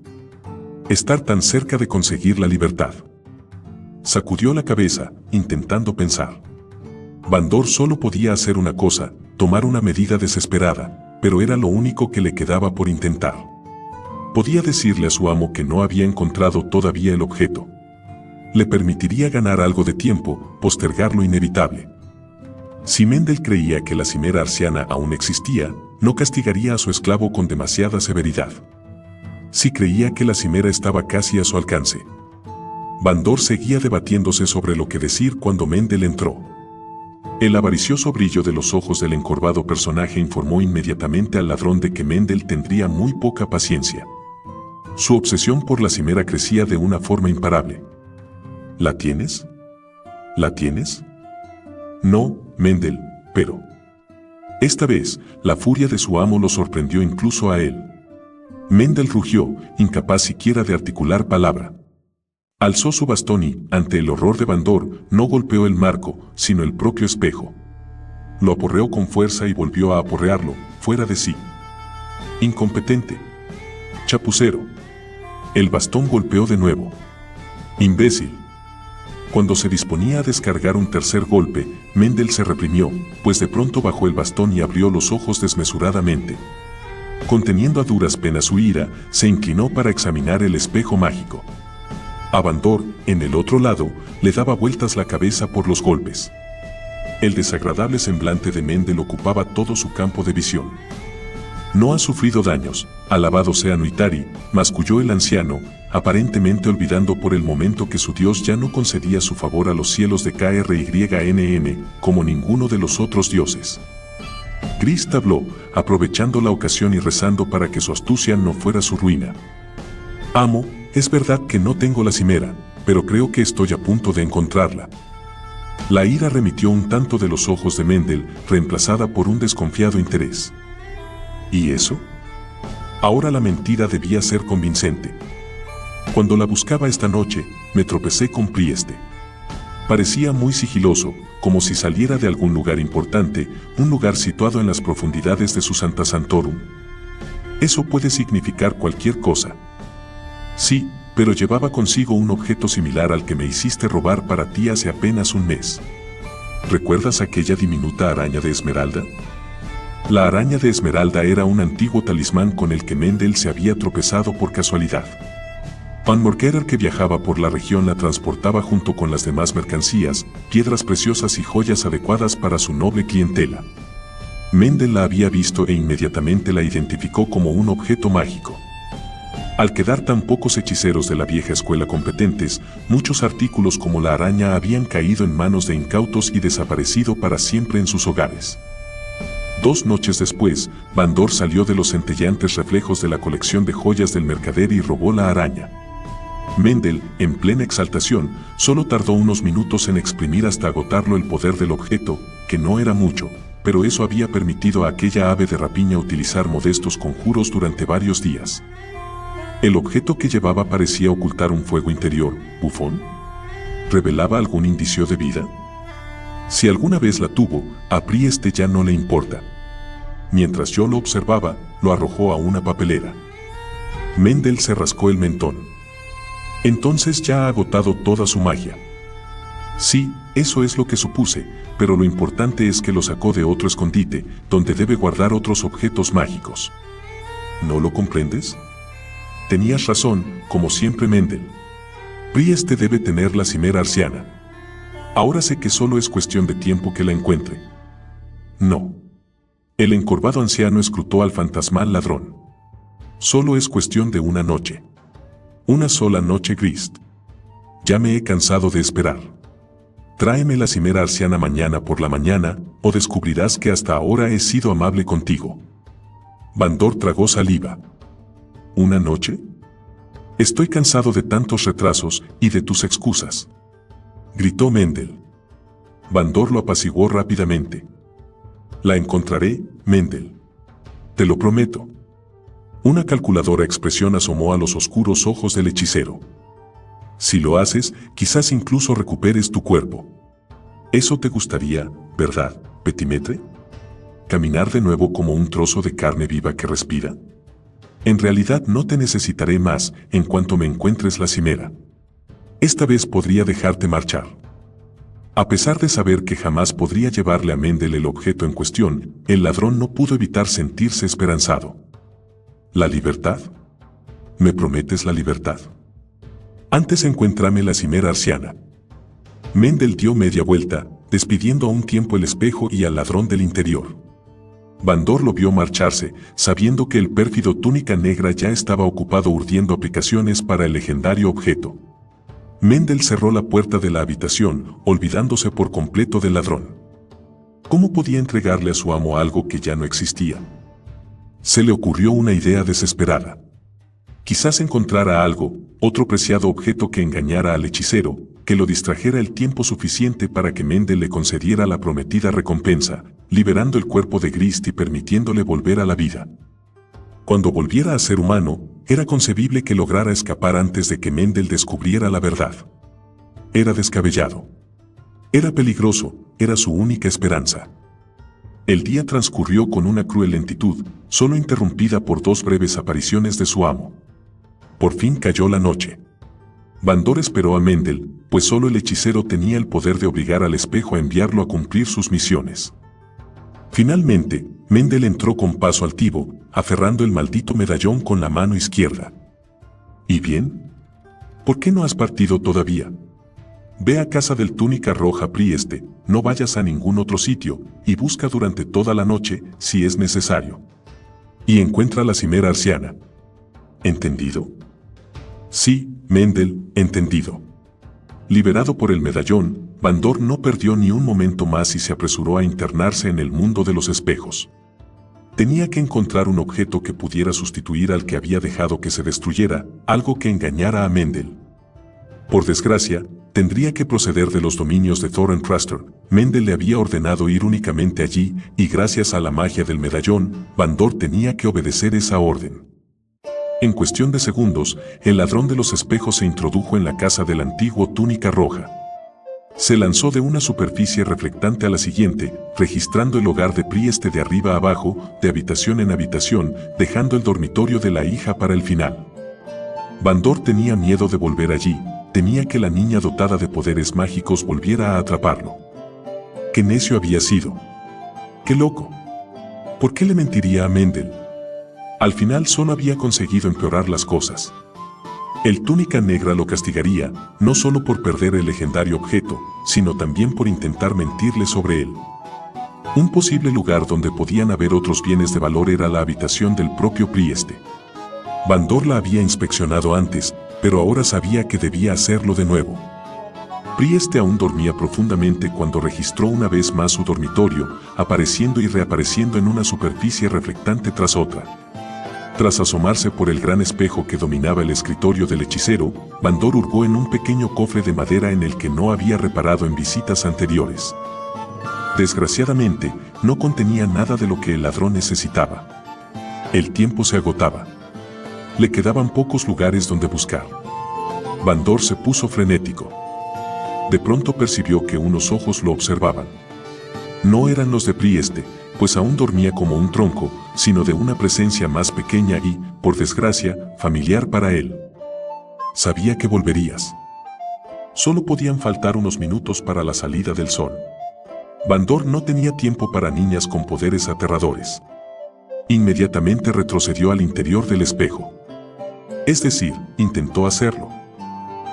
A: Estar tan cerca de conseguir la libertad. Sacudió la cabeza, intentando pensar. Bandor solo podía hacer una cosa, tomar una medida desesperada, pero era lo único que le quedaba por intentar. Podía decirle a su amo que no había encontrado todavía el objeto. Le permitiría ganar algo de tiempo, postergar lo inevitable. Si Mendel creía que la cimera arciana aún existía, no castigaría a su esclavo con demasiada severidad. Si creía que la cimera estaba casi a su alcance. Bandor seguía debatiéndose sobre lo que decir cuando Mendel entró. El avaricioso brillo de los ojos del encorvado personaje informó inmediatamente al ladrón de que Mendel tendría muy poca paciencia. Su obsesión por la cimera crecía de una forma imparable. ¿La tienes? ¿La tienes? No, Mendel, pero... Esta vez, la furia de su amo lo sorprendió incluso a él. Mendel rugió, incapaz siquiera de articular palabra. Alzó su bastón y, ante el horror de Bandor, no golpeó el marco, sino el propio espejo. Lo aporreó con fuerza y volvió a aporrearlo, fuera de sí. Incompetente. Chapucero. El bastón golpeó de nuevo. Imbécil. Cuando se disponía a descargar un tercer golpe, Mendel se reprimió, pues de pronto bajó el bastón y abrió los ojos desmesuradamente. Conteniendo a duras penas su ira, se inclinó para examinar el espejo mágico. A Bandor, en el otro lado, le daba vueltas la cabeza por los golpes. El desagradable semblante de Mendel ocupaba todo su campo de visión. No ha sufrido daños, alabado sea Nuitari, masculló el anciano, aparentemente olvidando por el momento que su dios ya no concedía su favor a los cielos de KRYNN, como ninguno de los otros dioses. Grist habló, aprovechando la ocasión y rezando para que su astucia no fuera su ruina. Amo, es verdad que no tengo la cimera, pero creo que estoy a punto de encontrarla. La ira remitió un tanto de los ojos de Mendel, reemplazada por un desconfiado interés. ¿Y eso? Ahora la mentira debía ser convincente. Cuando la buscaba esta noche, me tropecé con Prieste. Parecía muy sigiloso, como si saliera de algún lugar importante, un lugar situado en las profundidades de su Santa Santorum. Eso puede significar cualquier cosa. Sí, pero llevaba consigo un objeto similar al que me hiciste robar para ti hace apenas un mes. ¿Recuerdas aquella diminuta araña de esmeralda? La araña de esmeralda era un antiguo talismán con el que Mendel se había tropezado por casualidad. Van Morkerer, que viajaba por la región, la transportaba junto con las demás mercancías, piedras preciosas y joyas adecuadas para su noble clientela. Mendel la había visto e inmediatamente la identificó como un objeto mágico. Al quedar tan pocos hechiceros de la vieja escuela competentes, muchos artículos como la araña habían caído en manos de incautos y desaparecido para siempre en sus hogares. 2 noches después, Bandor salió de los centelleantes reflejos de la colección de joyas del mercader y robó la araña. Mendel, en plena exaltación, solo tardó unos minutos en exprimir hasta agotarlo el poder del objeto, que no era mucho, pero eso había permitido a aquella ave de rapiña utilizar modestos conjuros durante varios días. El objeto que llevaba parecía ocultar un fuego interior, bufón. ¿Revelaba algún indicio de vida? Si alguna vez la tuvo, a Prieste ya no le importa. Mientras yo lo observaba, lo arrojó a una papelera. Mendel se rascó el mentón. Entonces ya ha agotado toda su magia. Sí, eso es lo que supuse, pero lo importante es que lo sacó de otro escondite, donde debe guardar otros objetos mágicos. ¿No lo comprendes? Tenías razón, como siempre, Mendel. Prieste debe tener la cimera arciana. Ahora sé que solo es cuestión de tiempo que la encuentre. No. El encorvado anciano escrutó al fantasmal ladrón. Solo es cuestión de una noche. Una sola noche, Grist. Ya me he cansado de esperar. Tráeme la cimera arciana mañana por la mañana, o descubrirás que hasta ahora he sido amable contigo. Bandor tragó saliva. ¿Una noche? Estoy cansado de tantos retrasos y de tus excusas. Gritó Mendel. Bandor lo apaciguó rápidamente. La encontraré, Mendel. Te lo prometo. Una calculadora expresión asomó a los oscuros ojos del hechicero. Si lo haces, quizás incluso recuperes tu cuerpo. Eso te gustaría, ¿verdad, Petimetre? ¿Caminar de nuevo como un trozo de carne viva que respira? En realidad no te necesitaré más en cuanto me encuentres la cimera. Esta vez podría dejarte marchar. A pesar de saber que jamás podría llevarle a Mendel el objeto en cuestión, el ladrón no pudo evitar sentirse esperanzado. ¿La libertad? ¿Me prometes la libertad? Antes encuéntrame la cimera arciana. Mendel dio media vuelta, despidiendo a un tiempo el espejo y al ladrón del interior. Bandor lo vio marcharse, sabiendo que el pérfido túnica negra ya estaba ocupado urdiendo aplicaciones para el legendario objeto. Mendel cerró la puerta de la habitación, olvidándose por completo del ladrón. ¿Cómo podía entregarle a su amo algo que ya no existía? Se le ocurrió una idea desesperada. Quizás encontrara algo, otro preciado objeto que engañara al hechicero, que lo distrajera el tiempo suficiente para que Mendel le concediera la prometida recompensa, liberando el cuerpo de Grist y permitiéndole volver a la vida. Cuando volviera a ser humano, era concebible que lograra escapar antes de que Mendel descubriera la verdad. Era descabellado. Era peligroso, era su única esperanza. El día transcurrió con una cruel lentitud, solo interrumpida por 2 breves apariciones de su amo. Por fin cayó la noche. Bandor esperó a Mendel, pues solo el hechicero tenía el poder de obligar al espejo a enviarlo a cumplir sus misiones. Finalmente, Mendel entró con paso altivo, aferrando el maldito medallón con la mano izquierda. ¿Y bien? ¿Por qué no has partido todavía? Ve a casa del túnica roja Prieste, no vayas a ningún otro sitio, y busca durante toda la noche, si es necesario. Y encuentra la cimera arciana. ¿Entendido? Sí, Mendel, entendido. Liberado por el medallón, Bandor no perdió ni un momento más y se apresuró a internarse en el mundo de los espejos. Tenía que encontrar un objeto que pudiera sustituir al que había dejado que se destruyera, algo que engañara a Mendel. Por desgracia, tendría que proceder de los dominios de Thorin Trastor. Mendel le había ordenado ir únicamente allí, y gracias a la magia del medallón, Bandor tenía que obedecer esa orden. En cuestión de segundos, el ladrón de los espejos se introdujo en la casa del antiguo túnica roja. Se lanzó de una superficie reflectante a la siguiente, registrando el hogar de Prieste de arriba a abajo, de habitación en habitación, dejando el dormitorio de la hija para el final. Bandor tenía miedo de volver allí, temía que la niña dotada de poderes mágicos volviera a atraparlo. ¡Qué necio había sido! ¡Qué loco! ¿Por qué le mentiría a Mendel? Al final solo había conseguido empeorar las cosas. El túnica negra lo castigaría, no solo por perder el legendario objeto, sino también por intentar mentirle sobre él. Un posible lugar donde podían haber otros bienes de valor era la habitación del propio Prieste. Vandor la había inspeccionado antes, pero ahora sabía que debía hacerlo de nuevo. Prieste aún dormía profundamente cuando registró una vez más su dormitorio, apareciendo y reapareciendo en una superficie reflectante tras otra. Tras asomarse por el gran espejo que dominaba el escritorio del hechicero, Vandor hurgó en un pequeño cofre de madera en el que no había reparado en visitas anteriores. Desgraciadamente, no contenía nada de lo que el ladrón necesitaba. El tiempo se agotaba. Le quedaban pocos lugares donde buscar. Vandor se puso frenético. De pronto percibió que unos ojos lo observaban. No eran los de Prieste, pues aún dormía como un tronco, sino de una presencia más pequeña y, por desgracia, familiar para él. Sabía que volverías. Solo podían faltar unos minutos para la salida del sol. Vandor no tenía tiempo para niñas con poderes aterradores. Inmediatamente retrocedió al interior del espejo. Es decir, intentó hacerlo.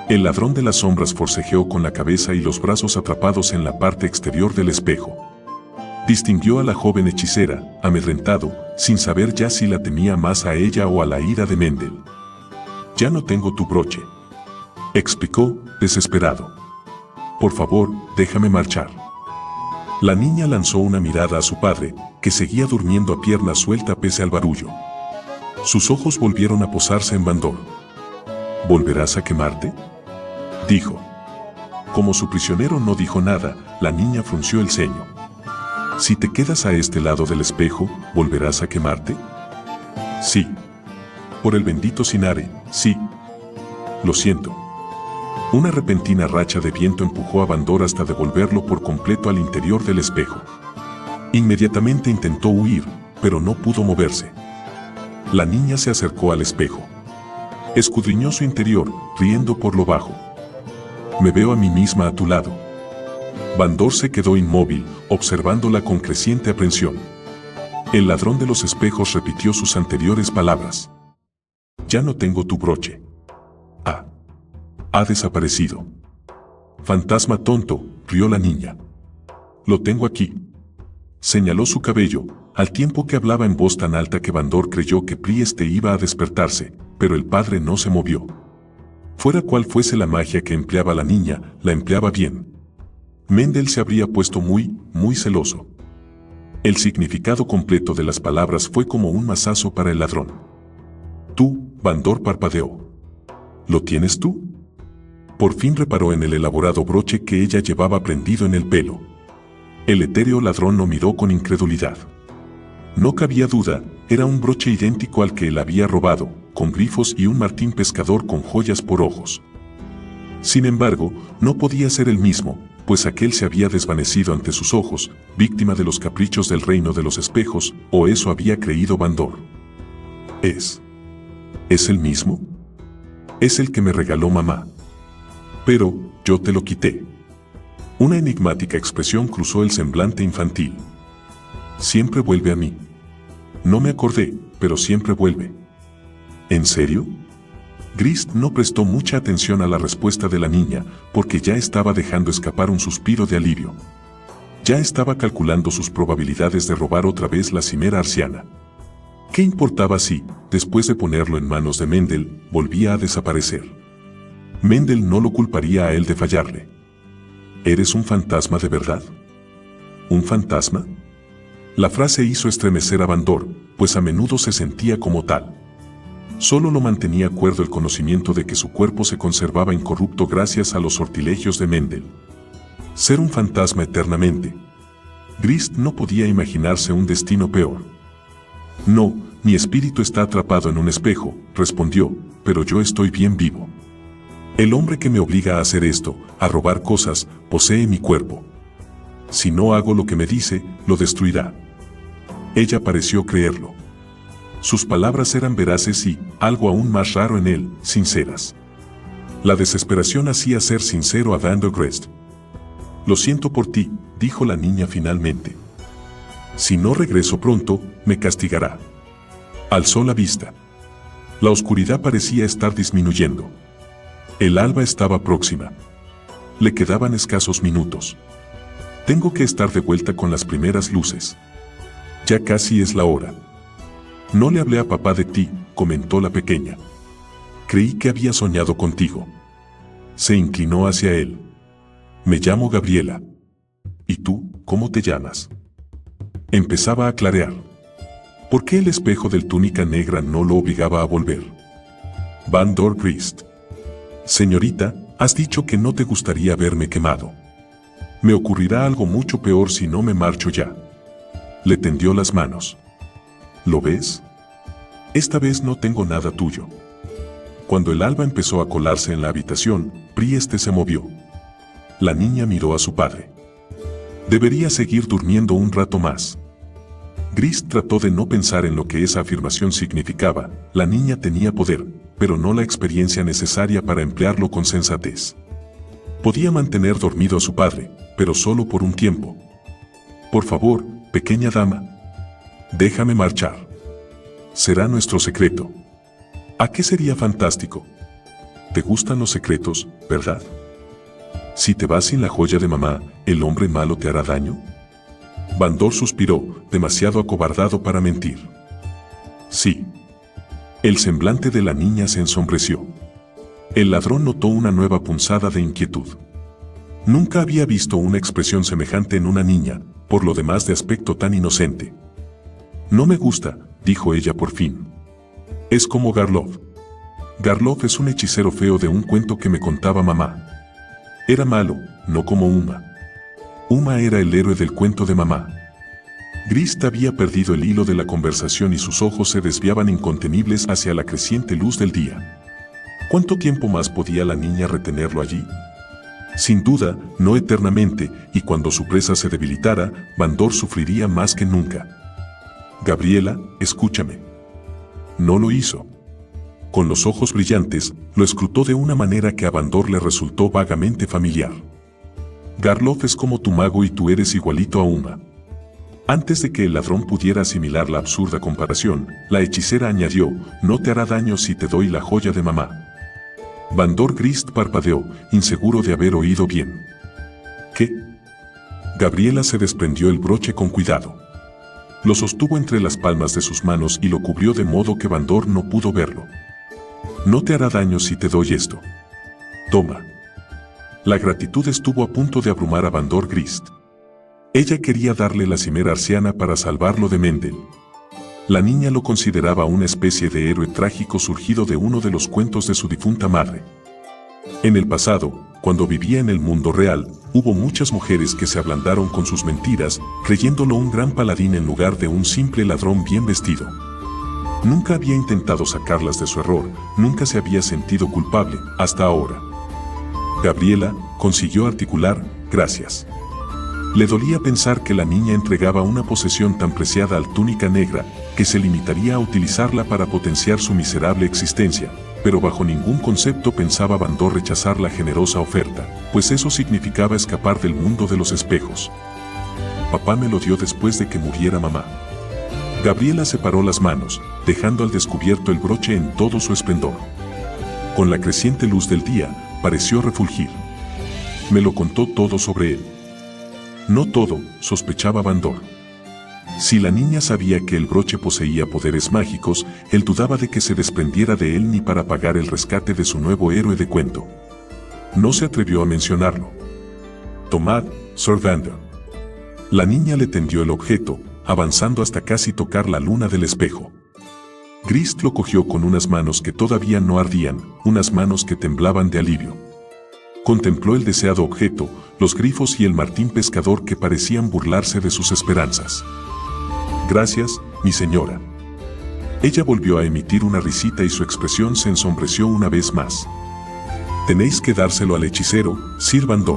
A: El ladrón de las sombras forcejeó con la cabeza y los brazos atrapados en la parte exterior del espejo. Distinguió a la joven hechicera, amedrentado, sin saber ya si la temía más a ella o a la ira de Mendel. «Ya no tengo tu broche», explicó, desesperado. «Por favor, déjame marchar». La niña lanzó una mirada a su padre, que seguía durmiendo a pierna suelta pese al barullo. Sus ojos volvieron a posarse en Vandor. «¿Volverás a quemarte?», dijo. Como su prisionero no dijo nada, la niña frunció el ceño. «Si te quedas a este lado del espejo, ¿volverás a quemarte?». «Sí». «Por el bendito Sinare, sí». «Lo siento». Una repentina racha de viento empujó a Vandor hasta devolverlo por completo al interior del espejo. Inmediatamente intentó huir, pero no pudo moverse. La niña se acercó al espejo. Escudriñó su interior, riendo por lo bajo. «Me veo a mí misma a tu lado». Vandor se quedó inmóvil, observándola con creciente aprensión. El ladrón de los espejos repitió sus anteriores palabras. «Ya no tengo tu broche». «Ah. Ha desaparecido». «Fantasma tonto», rió la niña. «Lo tengo aquí». Señaló su cabello, al tiempo que hablaba en voz tan alta que Vandor creyó que Prieste iba a despertarse, pero el padre no se movió. Fuera cual fuese la magia que empleaba la niña, la empleaba bien. Mendel se habría puesto muy celoso. El significado completo de las palabras fue como un mazazo para el ladrón. «Tú», Vandor parpadeó. «¿Lo tienes tú?». Por fin reparó en el elaborado broche que ella llevaba prendido en el pelo. El etéreo ladrón lo miró con incredulidad. No cabía duda, era un broche idéntico al que él había robado, con grifos y un martín pescador con joyas por ojos. Sin embargo, no podía ser el mismo, pues aquel se había desvanecido ante sus ojos, víctima de los caprichos del reino de los espejos, o eso había creído Vandor. ¿Es el mismo? Es el que me regaló mamá. Pero, yo te lo quité. Una enigmática expresión cruzó el semblante infantil. Siempre vuelve a mí. No me acordé, pero siempre vuelve. ¿En serio? Grist no prestó mucha atención a la respuesta de la niña, porque ya estaba dejando escapar un suspiro de alivio. Ya estaba calculando sus probabilidades de robar otra vez la cimera arciana. ¿Qué importaba si, después de ponerlo en manos de Mendel, volvía a desaparecer? Mendel no lo culparía a él de fallarle. ¿Eres un fantasma de verdad? ¿Un fantasma? La frase hizo estremecer a Vandor, pues a menudo se sentía como tal. Solo lo mantenía cuerdo el conocimiento de que su cuerpo se conservaba incorrupto gracias a los sortilegios de Mendel. Ser un fantasma eternamente. Grist no podía imaginarse un destino peor. «No, mi espíritu está atrapado en un espejo», respondió, «pero yo estoy bien vivo. El hombre que me obliga a hacer esto, a robar cosas, posee mi cuerpo. Si no hago lo que me dice, lo destruirá». Ella pareció creerlo. Sus palabras eran veraces y, algo aún más raro en él, sinceras. La desesperación hacía ser sincero a Vandergrest. «Lo siento por ti», dijo la niña finalmente. Si no regreso pronto, me castigará. Alzó la vista. La oscuridad parecía estar disminuyendo. El alba estaba próxima. Le quedaban escasos minutos. Tengo que estar de vuelta con las primeras luces. Ya casi es la hora. No le hablé a papá de ti, comentó la pequeña. Creí que había soñado contigo. Se inclinó hacia él. Me llamo Gabriela. ¿Y tú, cómo te llamas? Empezaba a clarear. ¿Por qué el espejo del túnica negra no lo obligaba a volver? Van der Christ. Señorita, has dicho que no te gustaría verme quemado. Me ocurrirá algo mucho peor si no me marcho ya. Le tendió las manos. ¿Lo ves? Esta vez no tengo nada tuyo. Cuando el alba empezó a colarse en la habitación, Prieste se movió. La niña miró a su padre. Debería seguir durmiendo un rato más. Grist trató de no pensar en lo que esa afirmación significaba. La niña tenía poder, pero no la experiencia necesaria para emplearlo con sensatez. Podía mantener dormido a su padre, pero solo por un tiempo. Por favor, pequeña dama. Déjame marchar. Será nuestro secreto. ¿A qué sería fantástico? ¿Te gustan los secretos, verdad? Si te vas sin la joya de mamá, ¿el hombre malo te hará daño? Van der suspiró, demasiado acobardado para mentir. Sí. El semblante de la niña se ensombreció. El ladrón notó una nueva punzada de inquietud. Nunca había visto una expresión semejante en una niña, por lo demás de aspecto tan inocente. No me gusta, dijo ella por fin. Es como Garlov. Garlov es un hechicero feo de un cuento que me contaba mamá. Era malo, no como Uma. Uma era el héroe del cuento de mamá. Grist había perdido el hilo de la conversación y sus ojos se desviaban incontenibles hacia la creciente luz del día. ¿Cuánto tiempo más podía la niña retenerlo allí? Sin duda, no eternamente, y cuando su presa se debilitara, Van der sufriría más que nunca. Gabriela, escúchame. No lo hizo. Con los ojos brillantes, lo escrutó de una manera que a Van der le resultó vagamente familiar. Garlov es como tu mago y tú eres igualito a Uma. Antes de que el ladrón pudiera asimilar la absurda comparación, la hechicera añadió, no te hará daño si te doy la joya de mamá. Van der Christ parpadeó, inseguro de haber oído bien. ¿Qué? Gabriela se desprendió el broche con cuidado. Lo sostuvo entre las palmas de sus manos y lo cubrió de modo que Van der no pudo verlo. No te hará daño si te doy esto. Toma. La gratitud estuvo a punto de abrumar a Van der Christ. Ella quería darle la cimera arciana para salvarlo de Mendel. La niña lo consideraba una especie de héroe trágico surgido de uno de los cuentos de su difunta madre. En el pasado, cuando vivía en el mundo real, hubo muchas mujeres que se ablandaron con sus mentiras, creyéndolo un gran paladín en lugar de un simple ladrón bien vestido. Nunca había intentado sacarlas de su error, nunca se había sentido culpable, hasta ahora. Gabriela consiguió articular, gracias. Le dolía pensar que la niña entregaba una posesión tan preciada al túnica negra, que se limitaría a utilizarla para potenciar su miserable existencia, pero bajo ningún concepto pensaba Van der rechazar la generosa oferta, pues eso significaba escapar del mundo de los espejos. Papá me lo dio después de que muriera mamá. Gabriela separó las manos, dejando al descubierto el broche en todo su esplendor. Con la creciente luz del día, pareció refulgir. Me lo contó todo sobre él. No todo, sospechaba Van der. Si la niña sabía que el broche poseía poderes mágicos, él dudaba de que se desprendiera de él ni para pagar el rescate de su nuevo héroe de cuento. No se atrevió a mencionarlo. Tomad, Sir Van der. La niña le tendió el objeto, avanzando hasta casi tocar la luna del espejo. Grist lo cogió con unas manos que todavía no ardían, unas manos que temblaban de alivio. Contempló el deseado objeto, los grifos y el martín pescador que parecían burlarse de sus esperanzas. Gracias, mi señora. Ella volvió a emitir una risita y su expresión se ensombreció una vez más. Tenéis que dárselo al hechicero, Sir Van der.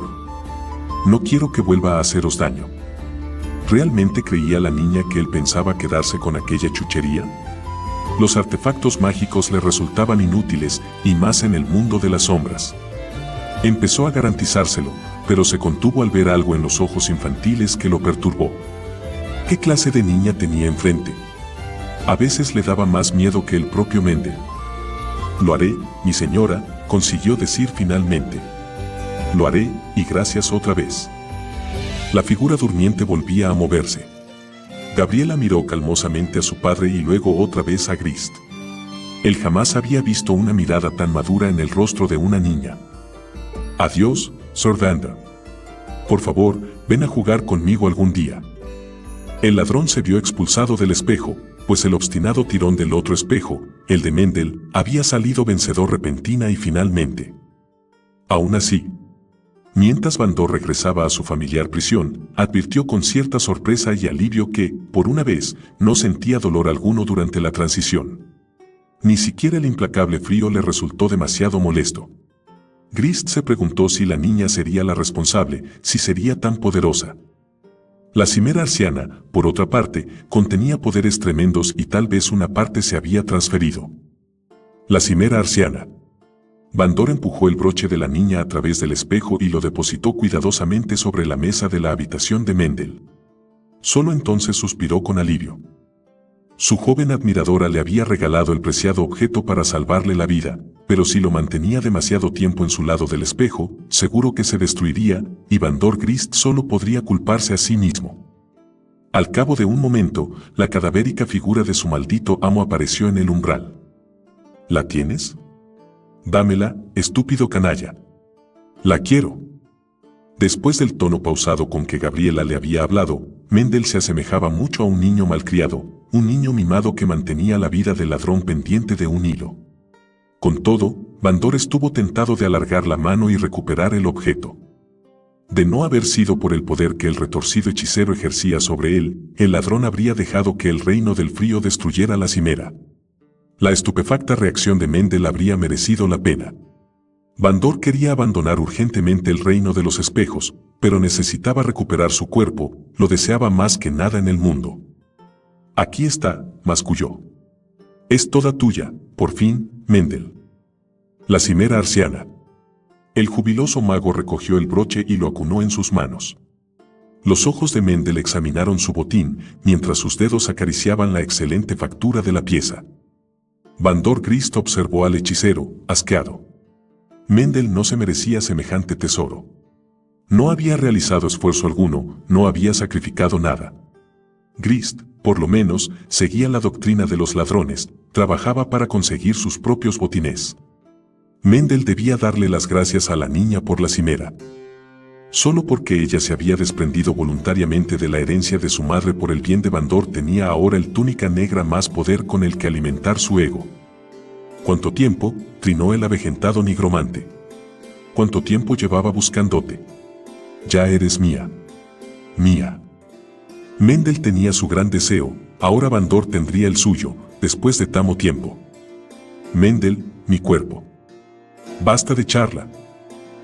A: No quiero que vuelva a haceros daño. ¿Realmente creía la niña que él pensaba quedarse con aquella chuchería? Los artefactos mágicos le resultaban inútiles, y más en el mundo de las sombras. Empezó a garantizárselo, pero se contuvo al ver algo en los ojos infantiles que lo perturbó. ¿Qué clase de niña tenía enfrente? A veces le daba más miedo que el propio Mendel. Lo haré, mi señora, consiguió decir finalmente. Lo haré, y gracias otra vez. La figura durmiente volvía a moverse. Gabriela miró calmosamente a su padre y luego otra vez a Grist. Él jamás había visto una mirada tan madura en el rostro de una niña. Adiós, Sir Vander. Por favor, ven a jugar conmigo algún día. El ladrón se vio expulsado del espejo, pues el obstinado tirón del otro espejo, el de Mendel, había salido vencedor repentina y finalmente. Aún así, mientras Vandor regresaba a su familiar prisión, advirtió con cierta sorpresa y alivio que, por una vez, no sentía dolor alguno durante la transición. Ni siquiera el implacable frío le resultó demasiado molesto. Grist se preguntó si la niña sería la responsable, si sería tan poderosa. La cimera arciana, por otra parte, contenía poderes tremendos y tal vez una parte se había transferido. La cimera arciana. Vandor empujó el broche de la niña a través del espejo y lo depositó cuidadosamente sobre la mesa de la habitación de Mendel. Solo entonces suspiró con alivio. Su joven admiradora le había regalado el preciado objeto para salvarle la vida, pero si lo mantenía demasiado tiempo en su lado del espejo, seguro que se destruiría, y Vandor Grist solo podría culparse a sí mismo. Al cabo de un momento, la cadavérica figura de su maldito amo apareció en el umbral. ¿La tienes? Dámela, estúpido canalla. La quiero. Después del tono pausado con que Gabriela le había hablado, Mendel se asemejaba mucho a un niño malcriado, un niño mimado que mantenía la vida del ladrón pendiente de un hilo. Con todo, Vandor estuvo tentado de alargar la mano y recuperar el objeto. De no haber sido por el poder que el retorcido hechicero ejercía sobre él, el ladrón habría dejado que el reino del frío destruyera la cimera. La estupefacta reacción de Mendel habría merecido la pena. Vandor quería abandonar urgentemente el reino de los espejos, pero necesitaba recuperar su cuerpo, lo deseaba más que nada en el mundo. Aquí está, masculló. Es toda tuya, por fin, Mendel. La cimera arciana. El jubiloso mago recogió el broche y lo acunó en sus manos. Los ojos de Mendel examinaron su botín, mientras sus dedos acariciaban la excelente factura de la pieza. Vandor Grist observó al hechicero, asqueado. Mendel no se merecía semejante tesoro. No había realizado esfuerzo alguno, no había sacrificado nada. Grist, por lo menos, seguía la doctrina de los ladrones, trabajaba para conseguir sus propios botines. Mendel debía darle las gracias a la niña por la cimera. Solo porque ella se había desprendido voluntariamente de la herencia de su madre por el bien de Vandor tenía ahora el túnica negra más poder con el que alimentar su ego. ¿Cuánto tiempo? Trinó el avejentado nigromante. ¿Cuánto tiempo llevaba buscándote? Ya eres mía. Mía. Mendel tenía su gran deseo, ahora Vandor tendría el suyo, después de tanto tiempo. Mendel, mi cuerpo. Basta de charla.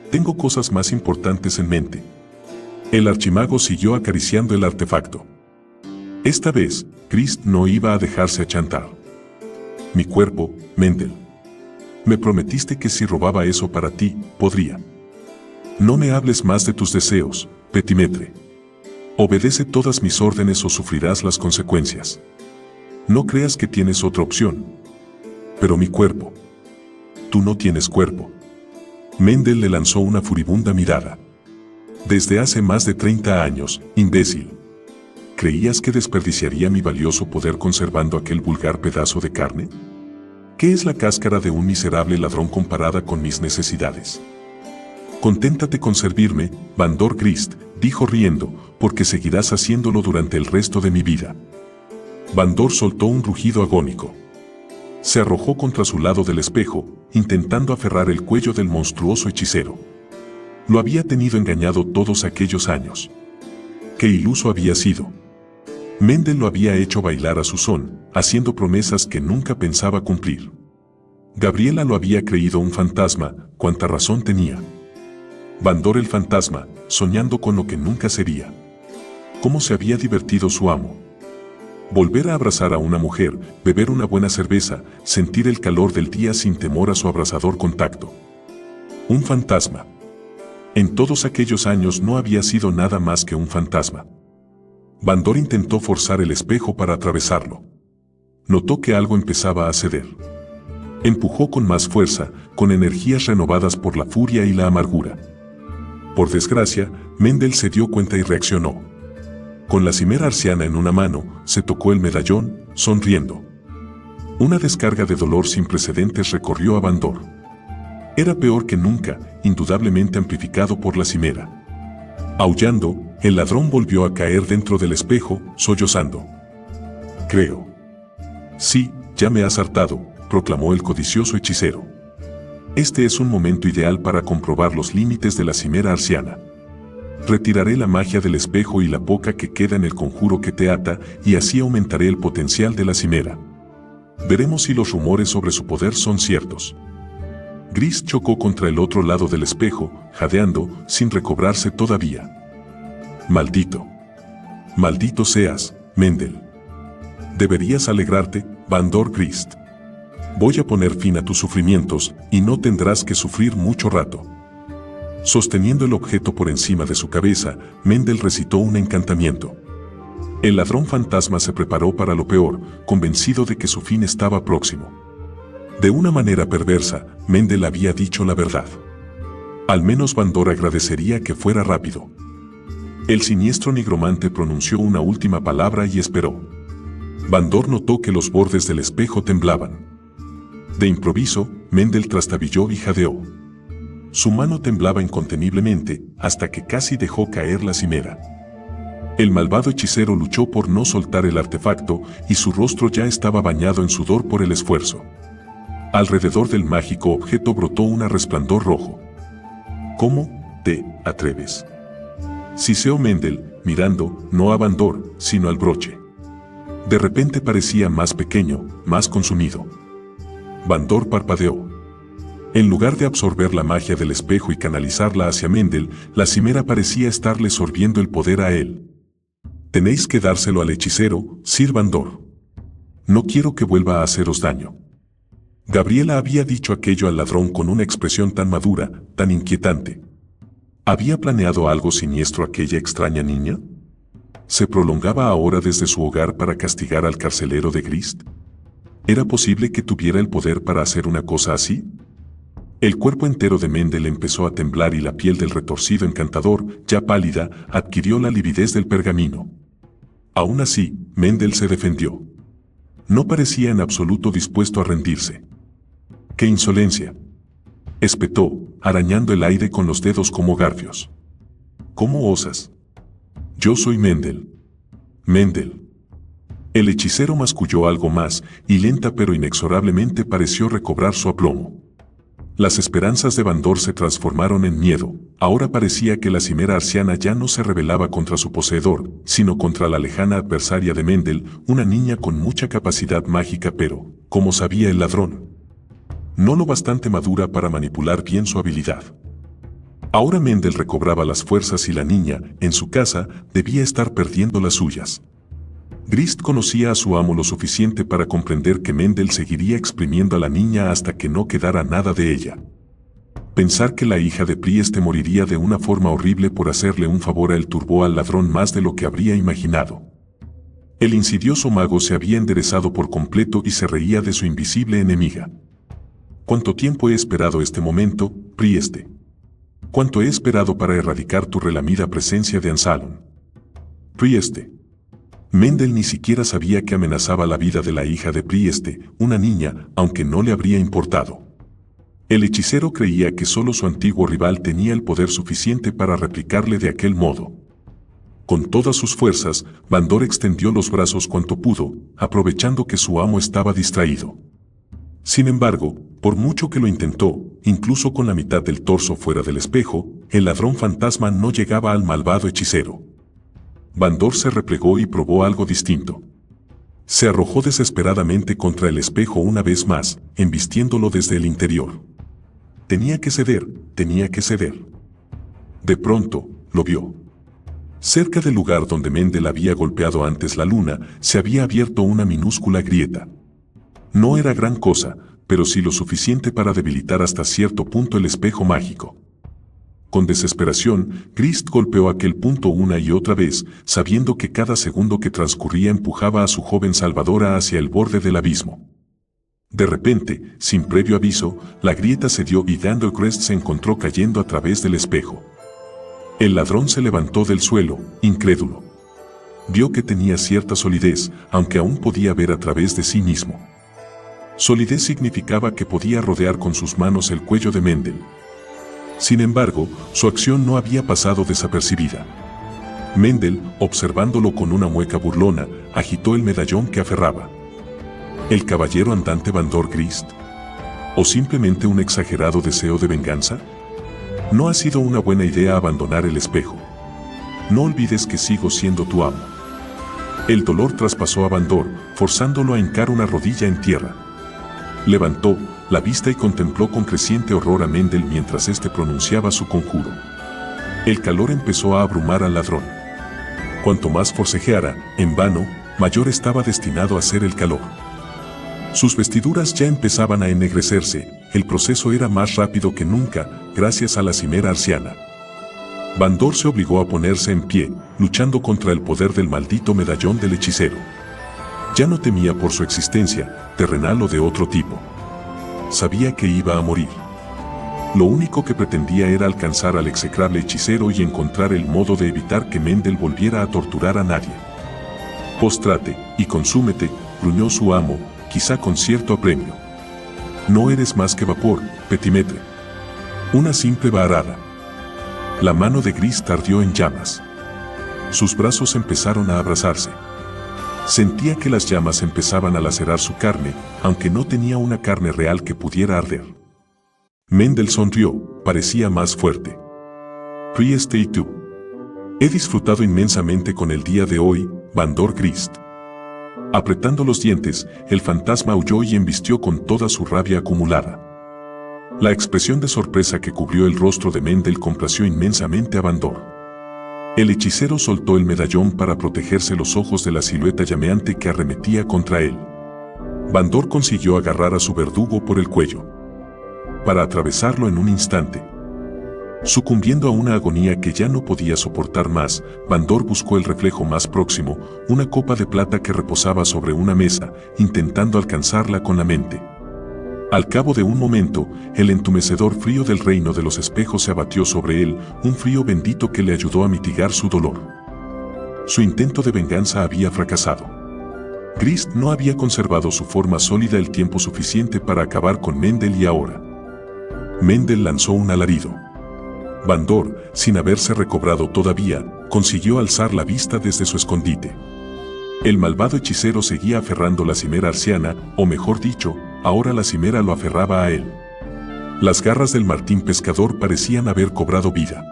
A: Tengo cosas más importantes en mente. El archimago siguió acariciando el artefacto. Esta vez, Grist no iba a dejarse achantar. Mi cuerpo, Mendel. Me prometiste que si robaba eso para ti, podría. No me hables más de tus deseos, Petimetre. Obedece todas mis órdenes o sufrirás las consecuencias. No creas que tienes otra opción. Pero mi cuerpo. Tú no tienes cuerpo. Mendel le lanzó una furibunda mirada. Desde hace más de 30 años, imbécil. ¿Creías que desperdiciaría mi valioso poder conservando aquel vulgar pedazo de carne? ¿Qué es la cáscara de un miserable ladrón comparada con mis necesidades? Conténtate con servirme, Vandor Grist, dijo riendo, porque seguirás haciéndolo durante el resto de mi vida. Vandor soltó un rugido agónico. Se arrojó contra su lado del espejo, intentando aferrar el cuello del monstruoso hechicero. Lo había tenido engañado todos aquellos años. Qué iluso había sido. Mendel lo había hecho bailar a su son, haciendo promesas que nunca pensaba cumplir. Gabriela lo había creído un fantasma, cuánta razón tenía. Vandor el fantasma, soñando con lo que nunca sería. ¿Cómo se había divertido su amo? Volver a abrazar a una mujer, beber una buena cerveza, sentir el calor del día sin temor a su abrasador contacto. Un fantasma. En todos aquellos años no había sido nada más que un fantasma. Bandor intentó forzar el espejo para atravesarlo. Notó que algo empezaba a ceder. Empujó con más fuerza, con energías renovadas por la furia y la amargura. Por desgracia, Mendel se dio cuenta y reaccionó. Con la cimera arciana en una mano, se tocó el medallón, sonriendo. Una descarga de dolor sin precedentes recorrió a Bandor. Era peor que nunca, indudablemente amplificado por la cimera. Aullando, el ladrón volvió a caer dentro del espejo, sollozando. Creo. Sí, ya me has hartado, proclamó el codicioso hechicero. Este es un momento ideal para comprobar los límites de la cimera arciana. Retiraré la magia del espejo y la poca que queda en el conjuro que te ata, y así aumentaré el potencial de la cimera. Veremos si los rumores sobre su poder son ciertos. Grist chocó contra el otro lado del espejo, jadeando, sin recobrarse todavía. Maldito. Maldito seas, Mendel. Deberías alegrarte, Bandor Grist. Voy a poner fin a tus sufrimientos, y no tendrás que sufrir mucho rato. Sosteniendo el objeto por encima de su cabeza, Mendel recitó un encantamiento. El ladrón fantasma se preparó para lo peor, convencido de que su fin estaba próximo. De una manera perversa, Mendel había dicho la verdad. Al menos Bandor agradecería que fuera rápido. El siniestro nigromante pronunció una última palabra y esperó. Bandor notó que los bordes del espejo temblaban. De improviso, Mendel trastabilló y jadeó. Su mano temblaba inconteniblemente, hasta que casi dejó caer la cimera. El malvado hechicero luchó por no soltar el artefacto, y su rostro ya estaba bañado en sudor por el esfuerzo. Alrededor del mágico objeto brotó un resplandor rojo. ¿Cómo te atreves? Siseó Mendel, mirando, no a Bandor, sino al broche. De repente parecía más pequeño, más consumido. Bandor parpadeó. En lugar de absorber la magia del espejo y canalizarla hacia Mendel, la cimera parecía estarle sorbiendo el poder a él. Tenéis que dárselo al hechicero, Sir Bandor. No quiero que vuelva a haceros daño. Gabriela había dicho aquello al ladrón con una expresión tan madura, tan inquietante. ¿Había planeado algo siniestro aquella extraña niña? ¿Se prolongaba ahora desde su hogar para castigar al carcelero de Grist? ¿Era posible que tuviera el poder para hacer una cosa así? El cuerpo entero de Mendel empezó a temblar y la piel del retorcido encantador, ya pálida, adquirió la lividez del pergamino. Aún así, Mendel se defendió. No parecía en absoluto dispuesto a rendirse. ¡Qué insolencia!, espetó, arañando el aire con los dedos como garfios. ¿Cómo osas? Yo soy Mendel. Mendel. El hechicero masculló algo más, y lenta pero inexorablemente pareció recobrar su aplomo. Las esperanzas de Bandor se transformaron en miedo. Ahora parecía que la cimera arciana ya no se rebelaba contra su poseedor, sino contra la lejana adversaria de Mendel, una niña con mucha capacidad mágica pero, como sabía el ladrón, no lo bastante madura para manipular bien su habilidad. Ahora Mendel recobraba las fuerzas y la niña, en su casa, debía estar perdiendo las suyas. Grist conocía a su amo lo suficiente para comprender que Mendel seguiría exprimiendo a la niña hasta que no quedara nada de ella. Pensar que la hija de Prieste moriría de una forma horrible por hacerle un favor a él turbó al ladrón más de lo que habría imaginado. El insidioso mago se había enderezado por completo y se reía de su invisible enemiga. ¿Cuánto tiempo he esperado este momento, Prieste? ¿Cuánto he esperado para erradicar tu relamida presencia de Ansalon? Prieste. Mendel ni siquiera sabía que amenazaba la vida de la hija de Prieste, una niña, aunque no le habría importado. El hechicero creía que solo su antiguo rival tenía el poder suficiente para replicarle de aquel modo. Con todas sus fuerzas, Bandor extendió los brazos cuanto pudo, aprovechando que su amo estaba distraído. Sin embargo, por mucho que lo intentó, incluso con la mitad del torso fuera del espejo, el ladrón fantasma no llegaba al malvado hechicero. Bandor se replegó y probó algo distinto. Se arrojó desesperadamente contra el espejo una vez más, embistiéndolo desde el interior. Tenía que ceder, tenía que ceder. De pronto, lo vio. Cerca del lugar donde Mendel había golpeado antes la luna, se había abierto una minúscula grieta. No era gran cosa, pero sí lo suficiente para debilitar hasta cierto punto el espejo mágico. Con desesperación, Grist golpeó aquel punto una y otra vez, sabiendo que cada segundo que transcurría empujaba a su joven salvadora hacia el borde del abismo. De repente, sin previo aviso, la grieta cedió y Dandlecrest se encontró cayendo a través del espejo. El ladrón se levantó del suelo, incrédulo. Vio que tenía cierta solidez, aunque aún podía ver a través de sí mismo. Solidez significaba que podía rodear con sus manos el cuello de Mendel. Sin embargo, su acción no había pasado desapercibida. Mendel, observándolo con una mueca burlona, agitó el medallón que aferraba. ¿El caballero andante Bandor Grist? ¿O simplemente un exagerado deseo de venganza? No ha sido una buena idea abandonar el espejo. No olvides que sigo siendo tu amo. El dolor traspasó a Bandor, forzándolo a hincar una rodilla en tierra. Levantó la vista y contempló con creciente horror a Mendel mientras éste pronunciaba su conjuro. El calor empezó a abrumar al ladrón. Cuanto más forcejeara, en vano, mayor estaba destinado a ser el calor. Sus vestiduras ya empezaban a ennegrecerse, el proceso era más rápido que nunca, gracias a la cimera arciana. Bandor se obligó a ponerse en pie, luchando contra el poder del maldito medallón del hechicero. Ya no temía por su existencia, terrenal o de otro tipo. Sabía que iba a morir. Lo único que pretendía era alcanzar al execrable hechicero y encontrar el modo de evitar que Mendel volviera a torturar a nadie. «Póstrate y consúmete», gruñó su amo, quizá con cierto apremio. «No eres más que vapor, Petimetre. Una simple varada». La mano de Grist ardió en llamas. Sus brazos empezaron a abrazarse. Sentía que las llamas empezaban a lacerar su carne, aunque no tenía una carne real que pudiera arder. Mendel sonrió, parecía más fuerte. «Priest y tú. He disfrutado inmensamente con el día de hoy, Bandor Grist». Apretando los dientes, el fantasma huyó y embistió con toda su rabia acumulada. La expresión de sorpresa que cubrió el rostro de Mendel complació inmensamente a Bandor. El hechicero soltó el medallón para protegerse los ojos de la silueta llameante que arremetía contra él. Bandor consiguió agarrar a su verdugo por el cuello, para atravesarlo en un instante. Sucumbiendo a una agonía que ya no podía soportar más, Bandor buscó el reflejo más próximo, una copa de plata que reposaba sobre una mesa, intentando alcanzarla con la mente. Al cabo de un momento, el entumecedor frío del reino de los espejos se abatió sobre él, un frío bendito que le ayudó a mitigar su dolor. Su intento de venganza había fracasado. Grist no había conservado su forma sólida el tiempo suficiente para acabar con Mendel y ahora. Mendel lanzó un alarido. Bandor, sin haberse recobrado todavía, consiguió alzar la vista desde su escondite. El malvado hechicero seguía aferrando la cimera arciana, o mejor dicho, ahora la cimera lo aferraba a él. Las garras del martín pescador parecían haber cobrado vida.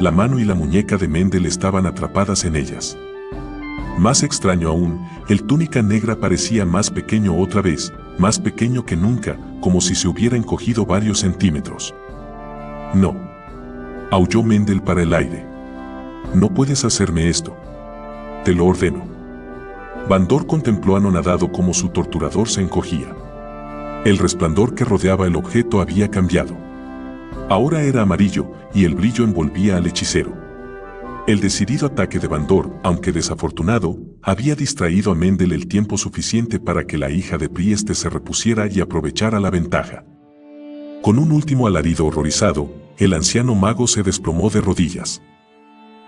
A: La mano y la muñeca de Mendel estaban atrapadas en ellas. Más extraño aún, el túnica negra parecía más pequeño otra vez, más pequeño que nunca, como si se hubiera encogido varios centímetros. «No», aulló Mendel para el aire. «No puedes hacerme esto. Te lo ordeno». Bandor contempló anonadado cómo su torturador se encogía. El resplandor que rodeaba el objeto había cambiado. Ahora era amarillo, y el brillo envolvía al hechicero. El decidido ataque de Bandor, aunque desafortunado, había distraído a Mendel el tiempo suficiente para que la hija de Prieste se repusiera y aprovechara la ventaja. Con un último alarido horrorizado, el anciano mago se desplomó de rodillas.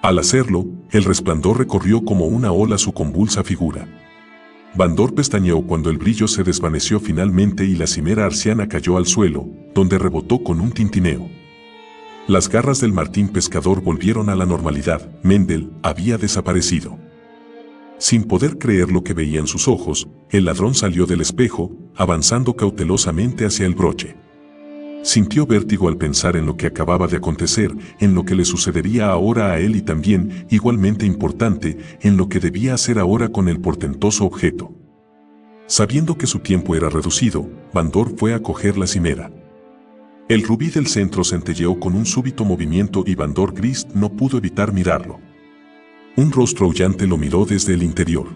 A: Al hacerlo, el resplandor recorrió como una ola su convulsa figura. Bandor pestañeó cuando el brillo se desvaneció finalmente y la cimera arciana cayó al suelo, donde rebotó con un tintineo. Las garras del martín pescador volvieron a la normalidad. Mendel había desaparecido. Sin poder creer lo que veían sus ojos, el ladrón salió del espejo, avanzando cautelosamente hacia el broche. Sintió vértigo al pensar en lo que acababa de acontecer, en lo que le sucedería ahora a él y también, igualmente importante, en lo que debía hacer ahora con el portentoso objeto. Sabiendo que su tiempo era reducido, Bandor fue a coger la cimera. El rubí del centro centelleó con un súbito movimiento y Bandor Grist no pudo evitar mirarlo. Un rostro aullante lo miró desde el interior.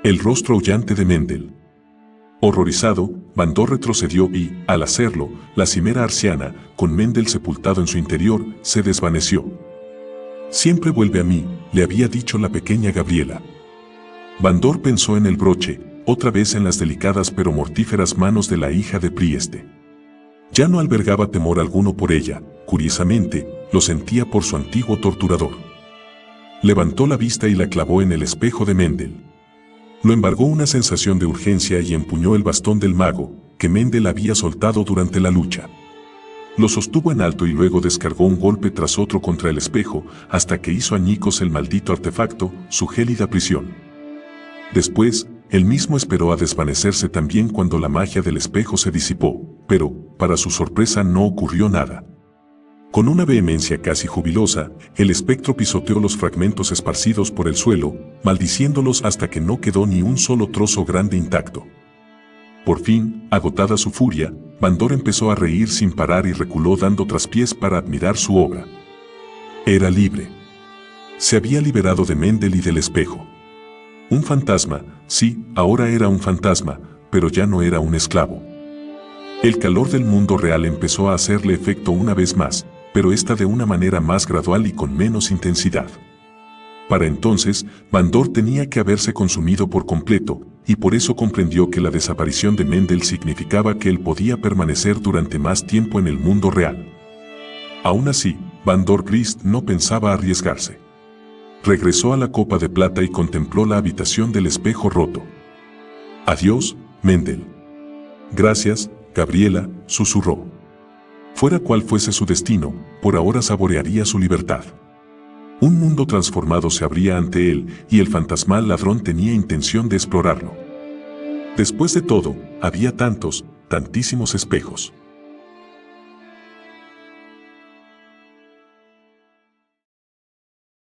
A: El rostro aullante de Mendel. Horrorizado, Van Dor retrocedió y, al hacerlo, la cimera arciana, con Mendel sepultado en su interior, se desvaneció. Siempre vuelve a mí, le había dicho la pequeña Gabriela. Van Dor pensó en el broche, otra vez en las delicadas pero mortíferas manos de la hija de Prieste. Ya no albergaba temor alguno por ella, curiosamente, lo sentía por su antiguo torturador. Levantó la vista y la clavó en el espejo de Mendel. Lo embargó una sensación de urgencia y empuñó el bastón del mago, que Mendel había soltado durante la lucha. Lo sostuvo en alto y luego descargó un golpe tras otro contra el espejo, hasta que hizo añicos el maldito artefacto, su gélida prisión. Después, él mismo esperó a desvanecerse también cuando la magia del espejo se disipó, pero, para su sorpresa, no ocurrió nada. Con una vehemencia casi jubilosa, el espectro pisoteó los fragmentos esparcidos por el suelo, maldiciéndolos hasta que no quedó ni un solo trozo grande intacto. Por fin, agotada su furia, Van Dor empezó a reír sin parar y reculó dando traspiés para admirar su obra. Era libre. Se había liberado de Mendel y del espejo. Un fantasma, sí, ahora era un fantasma, pero ya no era un esclavo. El calor del mundo real empezó a hacerle efecto una vez más, pero esta de una manera más gradual y con menos intensidad. Para entonces, Van Dor tenía que haberse consumido por completo, y por eso comprendió que la desaparición de Mendel significaba que él podía permanecer durante más tiempo en el mundo real. Aún así, Van Dor Christ no pensaba arriesgarse. Regresó a la copa de plata y contempló la habitación del espejo roto. «Adiós, Mendel». «Gracias, Gabriela», susurró. Fuera cual fuese su destino, por ahora saborearía su libertad. Un mundo transformado se abría ante él, y el fantasmal ladrón tenía intención de explorarlo. Después de todo, había tantísimos espejos.